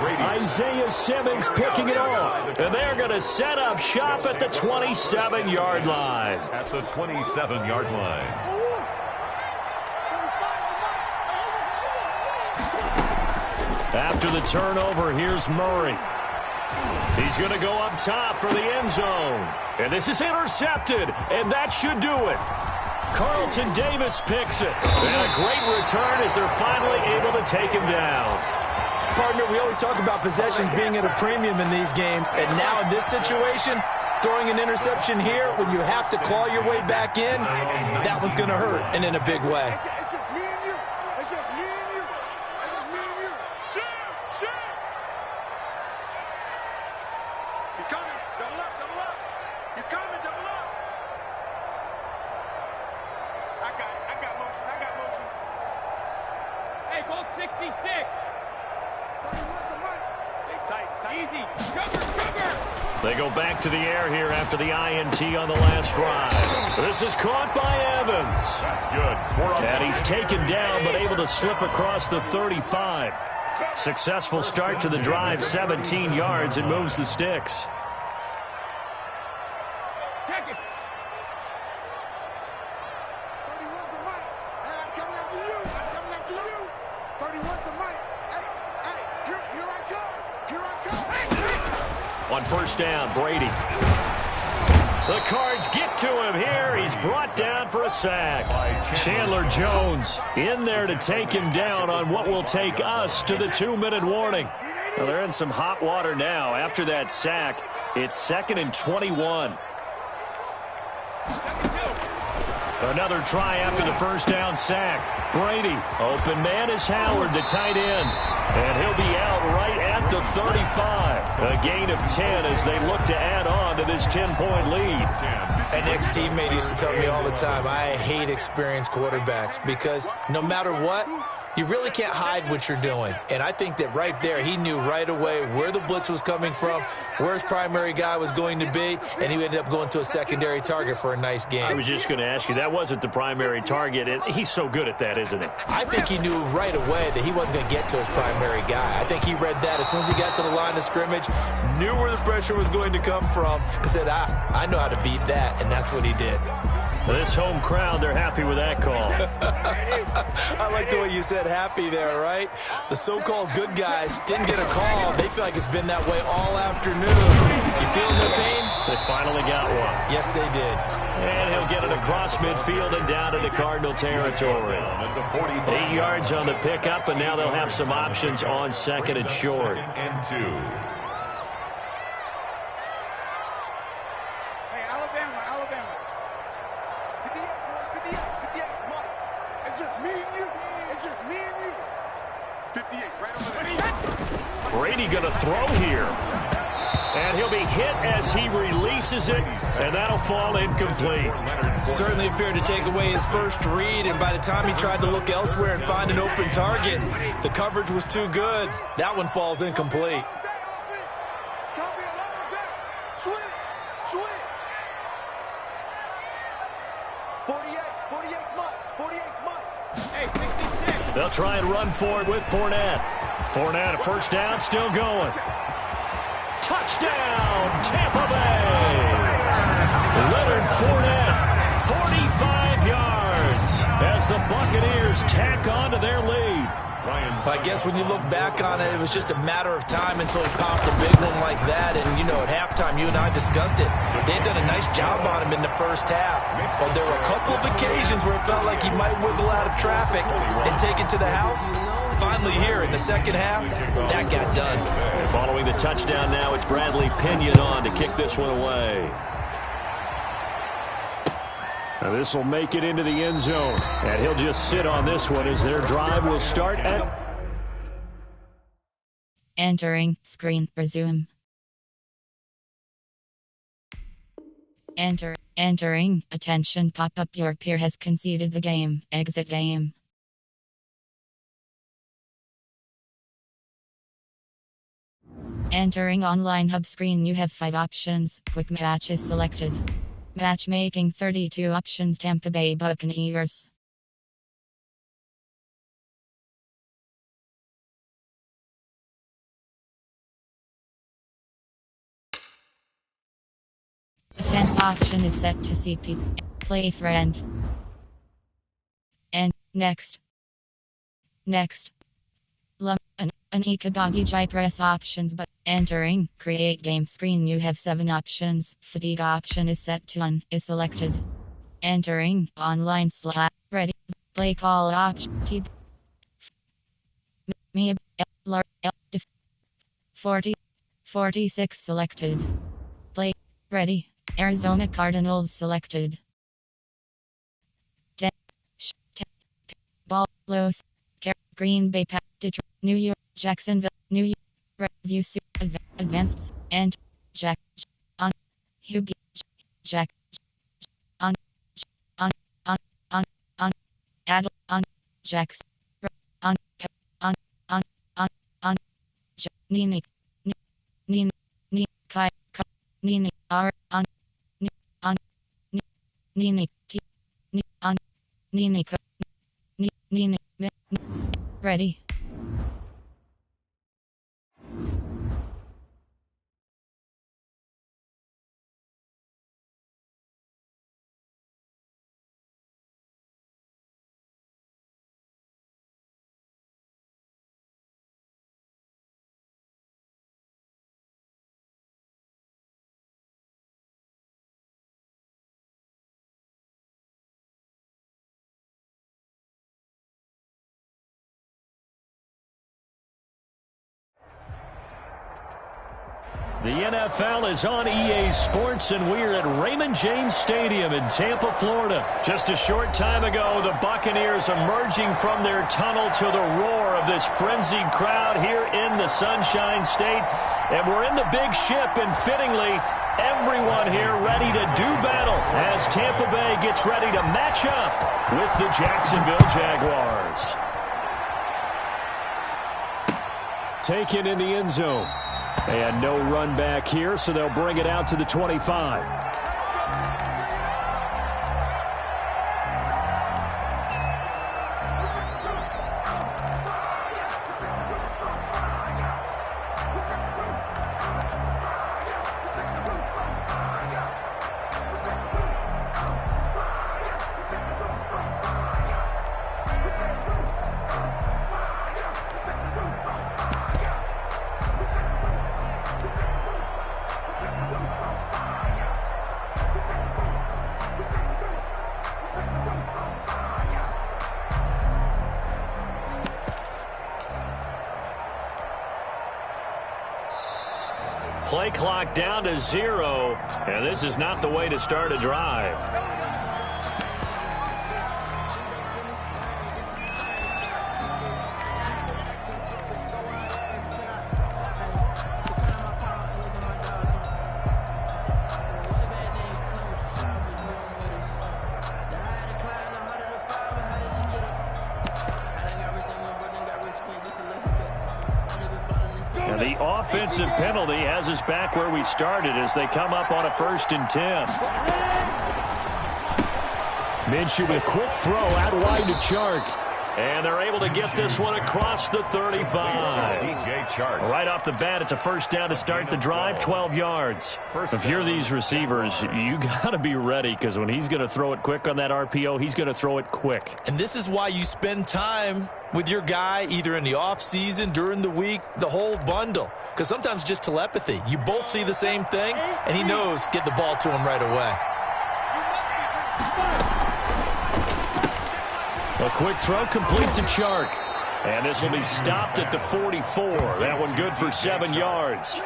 Isaiah Simmons picking it off. And they're going to set up shop at the 27-yard line. At the 27-yard line. After the turnover, here's Murray. He's going to go up top for the end zone. And this is intercepted, and that should do it. Carlton Davis picks it. And a great return as they're finally able to take him down. Partner, we always talk about possessions being at a premium in these games, and now in this situation, throwing an interception here when you have to claw your way back in, that one's going to hurt, and in a big way. It's just me and you. It's just me and you. It's just me and you. Shoot! He's coming. Double up. He's coming. Double up. I got motion. Hey, Colt 66. Easy. Cover. They go back to the air here after the INT on the last drive. This is caught by Evans. That's good. And he's taken down but able to slip across the 35. Successful start to the drive, 17 yards, and moves the sticks. Check it. 31's the mic. Hey, I'm coming after you. 31's the mic. Hey, here I come. On first down, Brady. The Cards get to him here. He's brought down for a sack. Chandler Jones in there to take him down on what will take us to the 2-minute warning. Well, they're in some hot water now. After that sack, it's 2nd and 21. Another try after the first down sack. Brady, open man is Howard, the tight end. And he'll be out right at the 35. A gain of 10 as they look to add on to this 10-point lead. An ex-teammate used to tell me all the time, I hate experienced quarterbacks because no matter what, you really can't hide what you're doing. And I think that right there, he knew right away where the blitz was coming from, where his primary guy was going to be, and he ended up going to a secondary target for a nice game. I was just going to ask you, that wasn't the primary target. And he's so good at that, isn't he? I think he knew right away that he wasn't going to get to his primary guy. I think he read that as soon as he got to the line of scrimmage, knew where the pressure was going to come from, and said, I know how to beat that, and that's what he did. This home crowd, they're happy with that call. I like the way you said happy there, right? The so-called good guys didn't get a call. They feel like it's been that way all afternoon. You feeling the pain? They finally got one. Yes, they did. And he'll get it across midfield and down into Cardinal territory. 8 yards on the pickup, and now they'll have some options on 2nd and short. And 2. just me and you. It's just me and you. 58, right over there. Brady going to throw here. And he'll be hit as he releases it, and that'll fall incomplete. Certainly appeared to take away his first read, and by the time he tried to look elsewhere and find an open target, the coverage was too good. That one falls incomplete. Stop being lower back. Switch. 48 month. 48 month. Hey, 66. They'll try and run for it with Fournette. Fournette, a first down, still going. Touchdown, Tampa Bay. Leonard Fournette, 45 yards as the Buccaneers tack on to their lead. I guess when you look back on it, it was just a matter of time until he popped a big one like that. And, you know, at halftime, you and I discussed it. They had done a nice job on him in the first half. But there were a couple of occasions where it felt like he might wiggle out of traffic and take it to the house. Finally here in the second half, that got done. And following the touchdown now, it's Bradley Pinion on to kick this one away. Now this will make it into the end zone. And he'll just sit on this one as their drive will start at... Entering screen. Resume. Entering. Attention pop-up. Your peer has conceded the game. Exit game. Entering online hub screen. You have 5 options. Quick match is selected. Matchmaking 32 options. Tampa Bay Buccaneers. Defense option is set to CP. Play friend. And next. Kabagi press options but entering create game screen. You have 7 options. Fatigue option is set to none is selected. Entering online slot ready play call option T 46 selected. Play ready. Arizona Cardinals selected. Ball Los Green Bay Detroit New York Jacksonville New York Review Advanced and Jack on Hughie Jack on Adel on Jacks on Nini Kai Nini R on Nini T on Nini Nini ready. The NFL is on EA Sports, and we're at Raymond James Stadium in Tampa, Florida. Just a short time ago, the Buccaneers emerging from their tunnel to the roar of this frenzied crowd here in the Sunshine State. And we're in the big ship, and fittingly, everyone here ready to do battle as Tampa Bay gets ready to match up with the Jacksonville Jaguars. Taken in the end zone. And no run back here, so they'll bring it out to the 25. Play clock down to 0, and this is not the way to start a drive. The offensive penalty has us back where we started as they come up on a 1st and 10. Minshew with a quick throw out wide to Chark. And they're able to get this one across the 35. DJ Chark. Right off the bat, it's a 1st down to start the drive, 12 yards. If you're these receivers, you got to be ready because when he's going to throw it quick on that RPO, he's going to throw it quick. And this is why you spend time with your guy either in the offseason, during the week, the whole bundle. Because sometimes just telepathy. You both see the same thing, and he knows get the ball to him right away. A quick throw complete to Chark. And this will be stopped at the 44. That one good for 7 yards.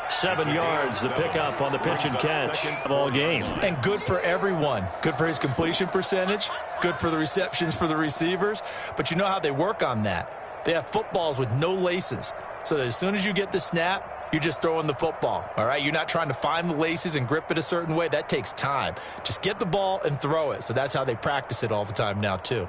7 yards, the pickup on the pitch and catch of all game. And good for everyone. Good for his completion percentage. Good for the receptions for the receivers. But you know how they work on that. They have footballs with no laces. So that as soon as you get the snap, you're just throwing the football. All right? You're not trying to find the laces and grip it a certain way. That takes time. Just get the ball and throw it. So that's how they practice it all the time now, too.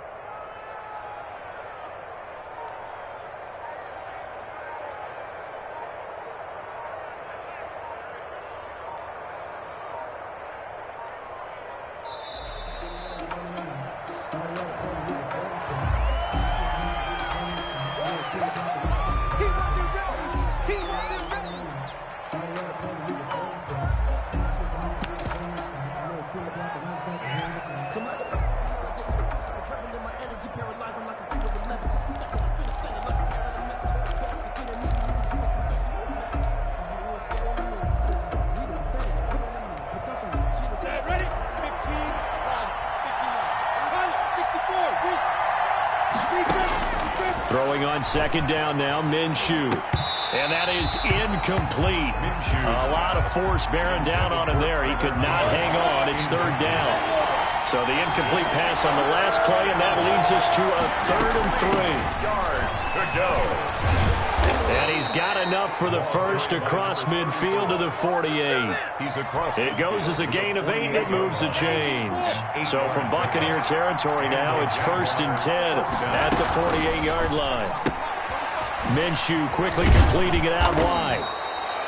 Throwing on 2nd down now, Minshew. And that is incomplete. A lot of force bearing down on him there. He could not hang on. It's 3rd down. So the incomplete pass on the last play, and that leads us to a 3rd and 3. Yards to go. And he's got enough for the first across midfield to the 48. He's across. It goes as a gain of 8, and it moves the chains. So from Buccaneer territory now, it's 1st and 10 at the 48-yard line. Minshew quickly completing it out wide.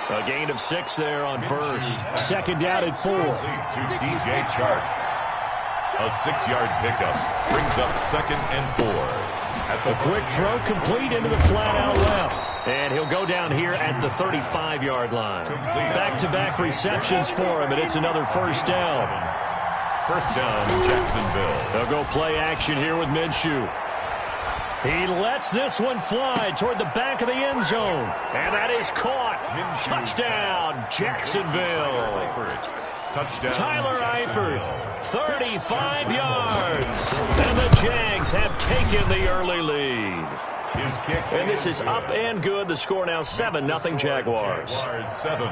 A gain of 6 there on 1st. 2nd down at 4. To DJ Chark. A 6-yard pickup brings up 2nd and 4. A quick throw complete into the flat out left. And he'll go down here at the 35-yard line. Back-to-back receptions for him, and it's another 1st down. 1st down, Jacksonville. They'll go play action here with Minshew. He lets this one fly toward the back of the end zone. And that is caught. Touchdown, Jacksonville. Touchdown, Tyler Eifert, 35 yards. And the Jags have taken the early lead. His kick. And this is up and good. The score now 7-0 Jaguars. 7.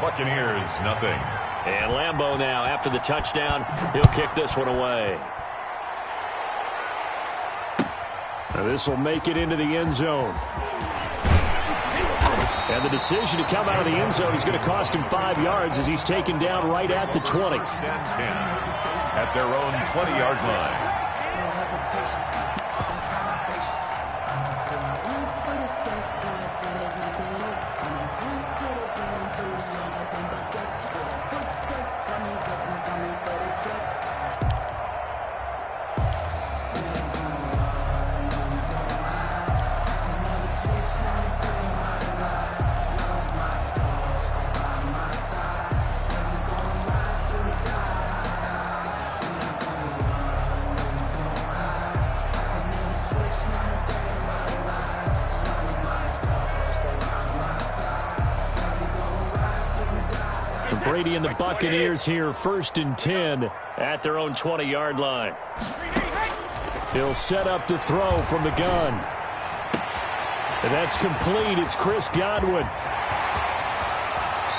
Buccaneers, nothing. And Lambeau now, after the touchdown, he'll kick this one away. Now this will make it into the end zone. And the decision to come out of the end zone is going to cost him 5 yards as he's taken down right at the 20. 1st and 10 at their own 20-yard line. Brady and the Buccaneers here, 1st and 10 at their own 20-yard line. He'll set up to throw from the gun. And that's complete. It's Chris Godwin.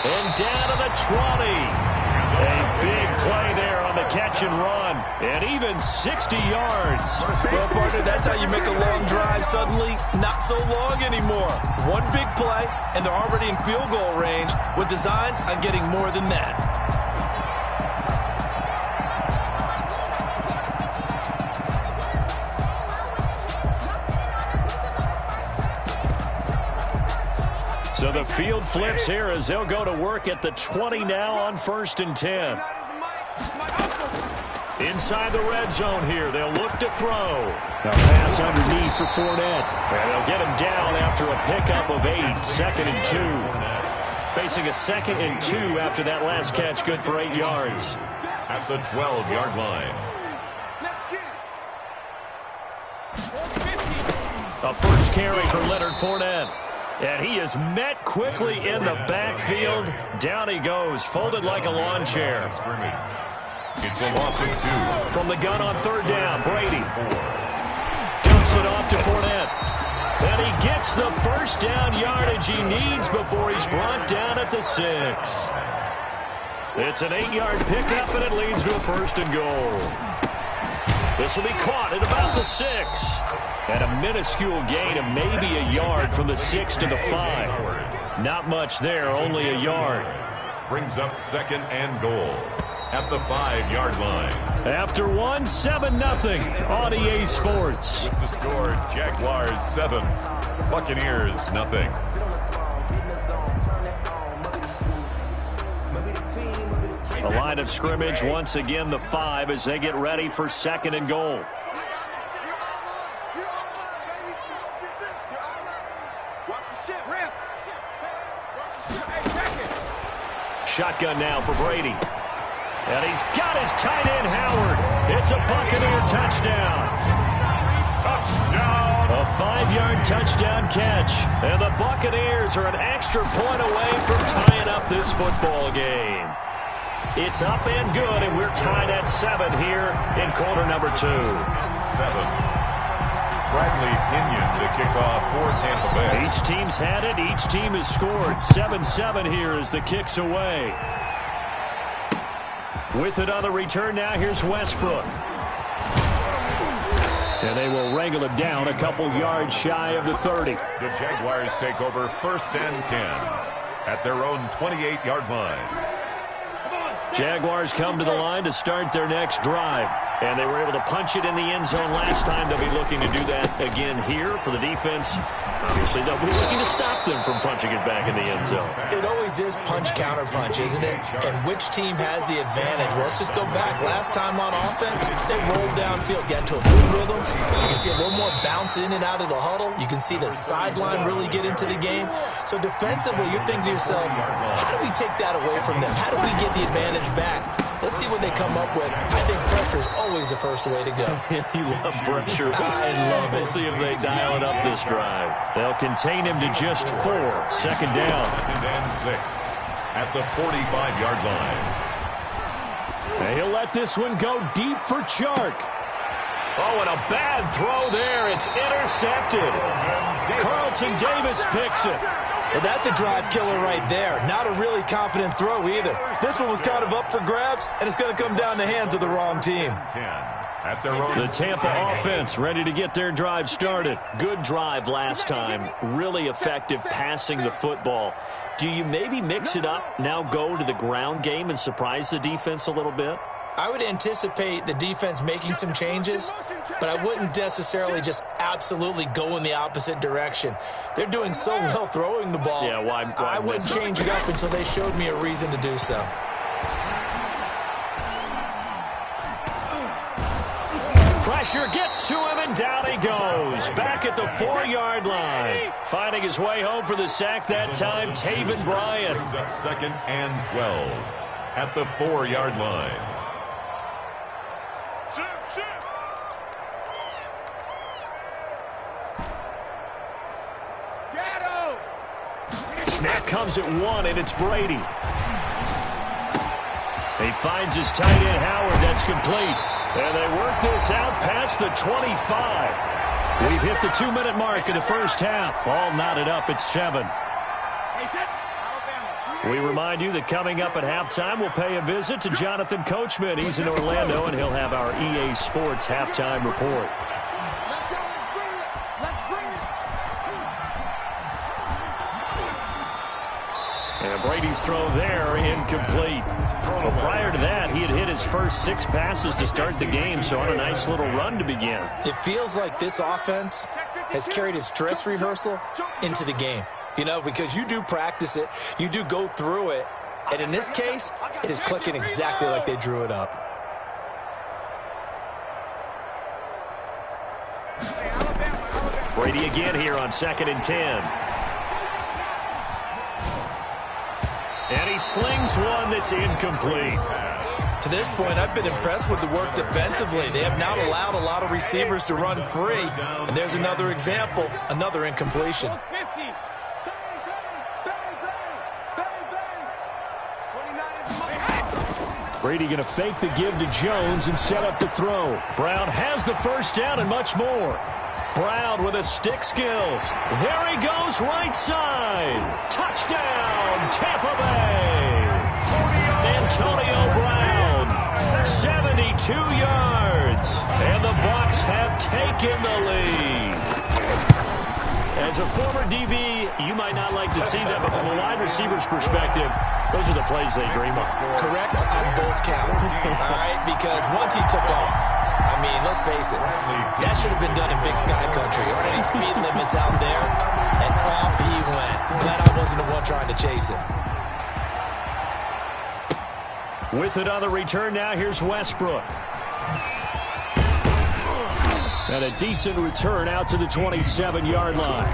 And down to the 20. A big play there on the catch and run. And even 60 yards. Well, partner, that's how you make a long drive suddenly not so long anymore. One big play, and they're already in field goal range with designs on getting more than that. So So the field flips here as they'll go to work at the 20 now on 1st and 10. Inside the red zone here, they'll look to throw. A pass underneath for Fournette. And they'll get him down after a pickup of 8, 2nd and 2. Facing a 2nd and 2 after that last catch, good for 8 yards. At the 12-yard line. A first carry for Leonard Fournette. And he is met quickly in the backfield. Down he goes, folded like a lawn chair. It's a loss of 2. From the gun on 3rd down, Brady dumps it off to Fournette. And he gets the first down yardage he needs before he's brought down at the 6. It's an 8-yard pickup, and it leads to a 1st and goal. This will be caught at about the 6. And a minuscule gain of maybe a yard from the 6 to the 5. Not much there, only a yard. Brings up 2nd and goal at the 5-yard line. After 1, 7-0 on EA Sports. With the score, Jaguars 7, Buccaneers 0. A line of scrimmage, once again the 5 as they get ready for 2nd and goal. Shotgun now for Brady. And he's got his tight end, Howard. It's a Buccaneer touchdown. Touchdown! A 5-yard touchdown catch. And the Buccaneers are an extra point away from tying up this football game. It's up and good, and we're tied at 7 here in quarter number 2. 7. Bradley Pinion to kick off for Tampa Bay. Each team's had it. Each team has scored. 7-7 here as the kick's away. With it on the return now, here's Westbrook. And they will wrangle it down a couple yards shy of the 30. The Jaguars take over 1st and 10 at their own 28-yard line. Jaguars come to the line to start their next drive. And they were able to punch it in the end zone last time. They'll be looking to do that again here for the defense. Obviously, they'll be looking to stop them from punching it back in the end zone. It always is punch-counter-punch, isn't it? And which team has the advantage? Well, let's just go back. Last time on offense, they rolled downfield, got into a good rhythm. You can see a little more bounce in and out of the huddle. You can see the sideline really get into the game. So defensively, you're thinking to yourself, how do we take that away from them? How do we get the advantage back? Let's see what they come up with. I think pressure is always the first way to go. You love pressure. I love it. We'll see if they dial it up this drive. They'll contain him to just 4. 2nd down. 2nd and 6 at the 45-yard line. And he'll let this one go deep for Chark. Oh, and a bad throw there. It's intercepted. Carlton Davis picks it. Well, that's a drive killer right there. Not a really confident throw either. This one was kind of up for grabs, and it's going to come down the hands of the wrong team. 10 at their own. The Tampa offense ready to get their drive started. Good drive last time. Really effective passing the football. Do you maybe mix it up, now go to the ground game and surprise the defense a little bit? I would anticipate the defense making some changes, but I wouldn't necessarily just absolutely go in the opposite direction. They're doing so well throwing the ball. Yeah, why I wouldn't change it up until they showed me a reason to do so. Pressure gets to him, and down he goes. Back at the 4-yard line. Finding his way home for the sack that time, Taven Bryan. Brings up 2nd and 12 at the 4-yard line. Snap comes at 1, and it's Brady. He finds his tight end, Howard. That's complete. And they work this out past the 25. We've hit the 2-minute mark in the first half. All knotted up at 7. We remind you that coming up at halftime, we'll pay a visit to Jonathan Coachman. He's in Orlando, and he'll have our EA Sports halftime report. And Brady's throw there, incomplete. Well, prior to that, he had hit his first 6 passes to start the game, so on a nice little run to begin. It feels like this offense has carried its dress rehearsal into the game. You know, because you do practice it, you do go through it, and in this case, it is clicking exactly like they drew it up. Brady again here on 2nd and 10. And he slings one that's incomplete. To this point, I've been impressed with the work defensively. They have not allowed a lot of receivers to run free. And there's another example, another incompletion. Brady going to fake the give to Jones and set up the throw. Brown has the first down and much more. Brown with his stick skills. There he goes, right side. Touchdown, Tampa Bay. Antonio Brown, 72 yards. And the Bucs have taken the lead. As a former DB, you might not like to see that, but from a wide receiver's perspective, those are the plays they dream of. Correct on both counts, all right? Because once he took off, I mean, let's face it, that should have been done in Big Sky Country. Aren't any speed limits out there? And off he went. Glad I wasn't the one trying to chase him. With it on the return now, here's Westbrook. And a decent return out to the 27-yard line.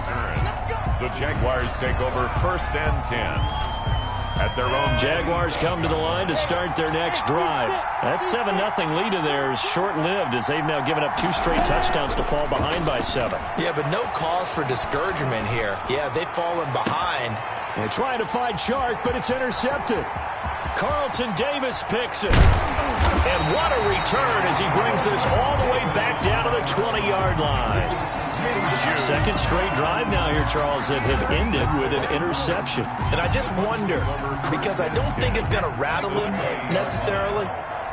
The Jaguars take over 1st and 10. At their own Jaguars come to the line to start their next drive. That 7-0 lead of theirs short-lived as they've now given up 2 straight touchdowns to fall behind by 7. Yeah, but no cause for discouragement here. Yeah, they've fallen behind. They're trying to find Chark, but it's intercepted. Carlton Davis picks it. And what a return as he brings this all the way back down to the 20-yard line. Second straight drive now here, Charles, that have ended with an interception. And I just wonder, because I don't think it's going to rattle him necessarily,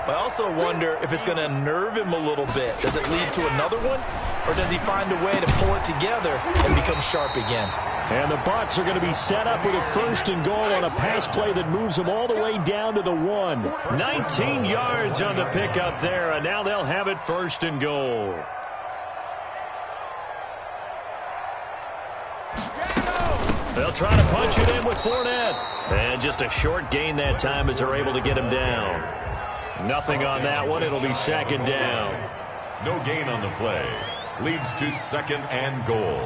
but I also wonder if it's going to unnerve him a little bit. Does it lead to another one? Or does he find a way to pull it together and become sharp again? And the Bucs are going to be set up with a 1st and goal on a pass play that moves them all the way down to the 1. 19 yards on the pickup there, and now they'll have it 1st and goal. They'll try to punch it in with Fournette. And just a short gain that time as they're able to get him down. Nothing on that one. It'll be 2nd down. no gain on the play. Leads to 2nd and goal.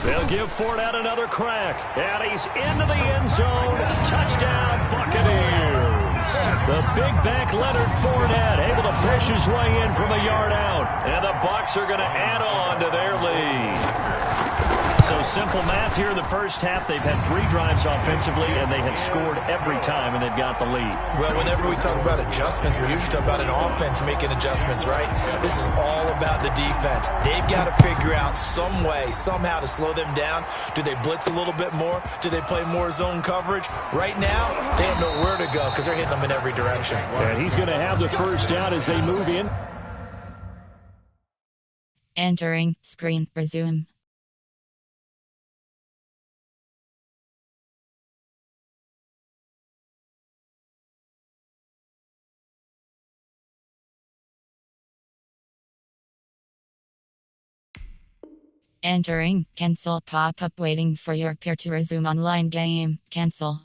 They'll give Fournette another crack. And he's into the end zone. Touchdown, Buccaneers. The big back Leonard Fournette able to push his way in from a yard out. And the Bucs are going to add on to their lead. So simple math here in the first half. They've had 3 drives offensively, and they have scored every time, and they've got the lead. Well, whenever we talk about adjustments, we usually talk about an offense making adjustments, right? This is all about the defense. They've got to figure out some way, somehow to slow them down. Do they blitz a little bit more? Do they play more zone coverage? Right now, they have nowhere to go because they're hitting them in every direction. And he's going to have the first down as they move in. Entering screen, resume. Entering, cancel pop-up waiting for your peer to resume online game, cancel.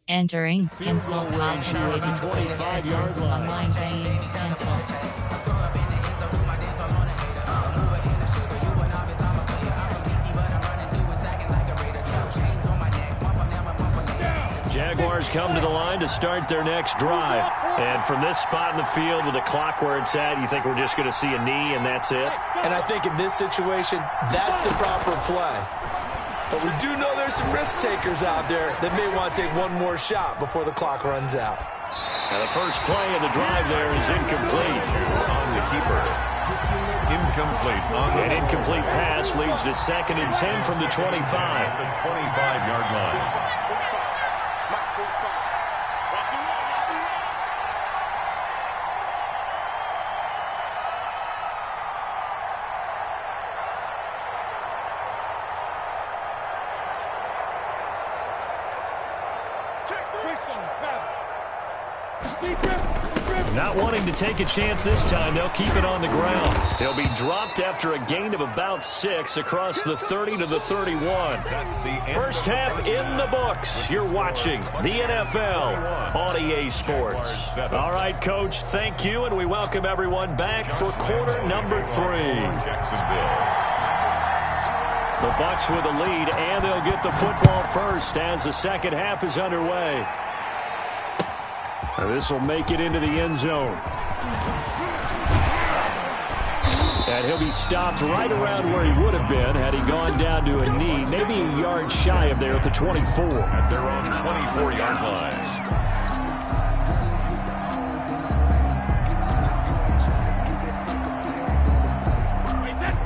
Entering, cancel option waiting to 25-yard line. Online paying, cancel. Jaguars come to the line to start their next drive. And from this spot in the field with the clock where it's at, you think we're just going to see a knee and that's it? And I think in this situation, that's the proper play. But we do know there's some risk takers out there that may want to take one more shot before the clock runs out. And the first play of the drive there is incomplete. On the keeper. Incomplete. An incomplete pass leads to 2nd and 10 from the 25. The 25-yard line. Not wanting to take a chance this time, they'll keep it on the ground. He'll be dropped after a gain of about 6 across the 30 to the 31. First half in the books. You're watching the NFL on EA Sports. All right, Coach, thank you, and we welcome everyone back for quarter number 3. The Bucs with a lead, and they'll get the football first as the second half is underway. This will make it into the end zone. And he'll be stopped right around where he would have been had he gone down to a knee, maybe a yard shy of there at the 24. At their own 24-yard line.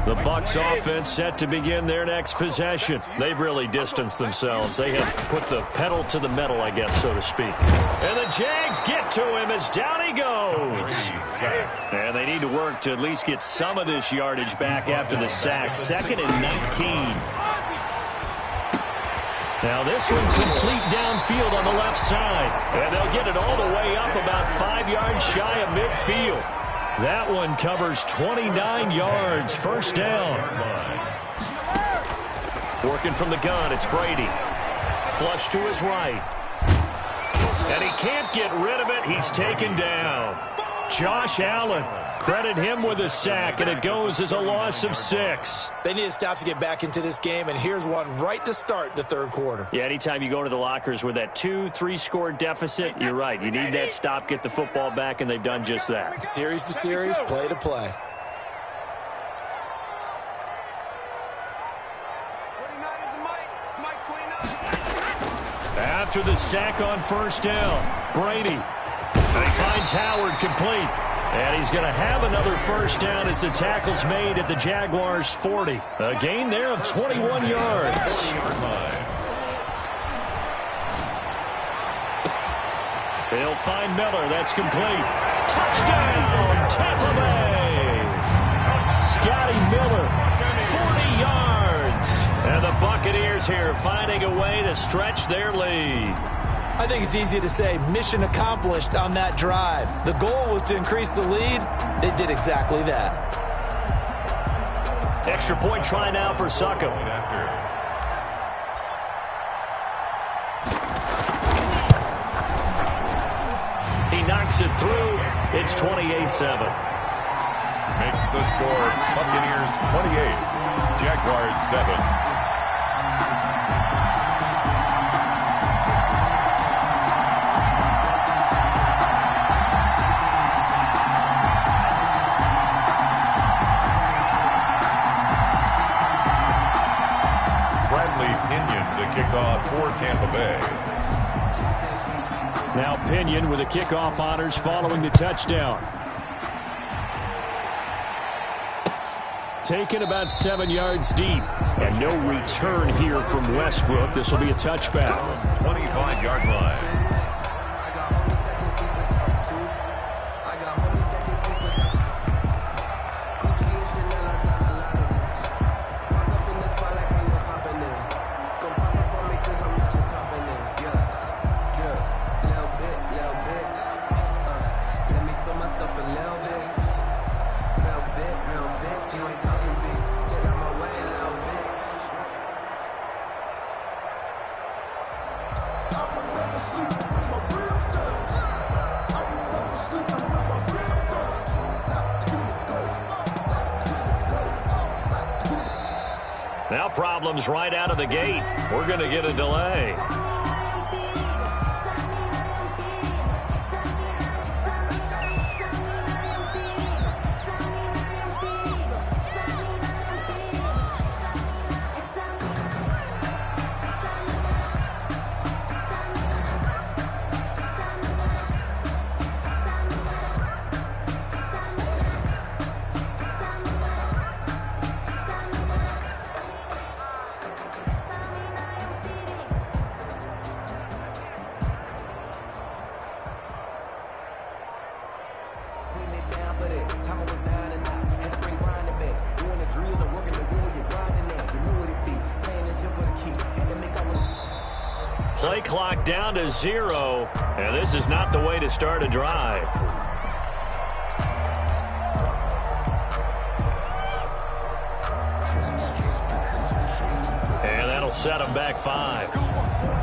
The Bucs offense set to begin their next possession. They've really distanced themselves. They have put the pedal to the metal, I guess, so to speak. And the Jags get to him as down he goes. And they need to work to at least get some of this yardage back after the sack. 2nd and 19. Now this one complete downfield on the left side. And they'll get it all the way up about 5 yards shy of midfield. That one covers 29 yards. First down. Working from the gun, it's Brady. Flush to his right. And he can't get rid of it. He's taken down. Josh Allen. Credit him with a sack, and it goes as a loss of 6. They need to stop to get back into this game, and here's one right to start the third quarter. Yeah, anytime you go to the lockers with that 2-3 deficit, you're right. You need that stop, get the football back, and they've done just that. Series to series, play to play. After the sack on first down, Brady. And he finds Howard complete. And he's going to have another first down as the tackle's made at the Jaguars' 40. A gain there of 21 yards. They'll find Miller. That's complete. Touchdown, Tampa Bay. Scotty Miller, 40 yards. And the Buccaneers here finding a way to stretch their lead. I think it's easy to say mission accomplished on that drive. The goal was to increase the lead. They did exactly that. Extra point try now for Suckham. He knocks it through. It's 28-7. Makes the score Buccaneers 28, Jaguars 7. Kickoff for Tampa Bay. Now Pinion with the kickoff honors following the touchdown. Taken about 7 yards deep. And no return here from Westbrook. This will be a touchback. 25-yard line. Sleep. Now problems right out of the gate. We're going to get a delay. Play clock down to 0, and this is not the way to start a drive. And that'll set them back 5.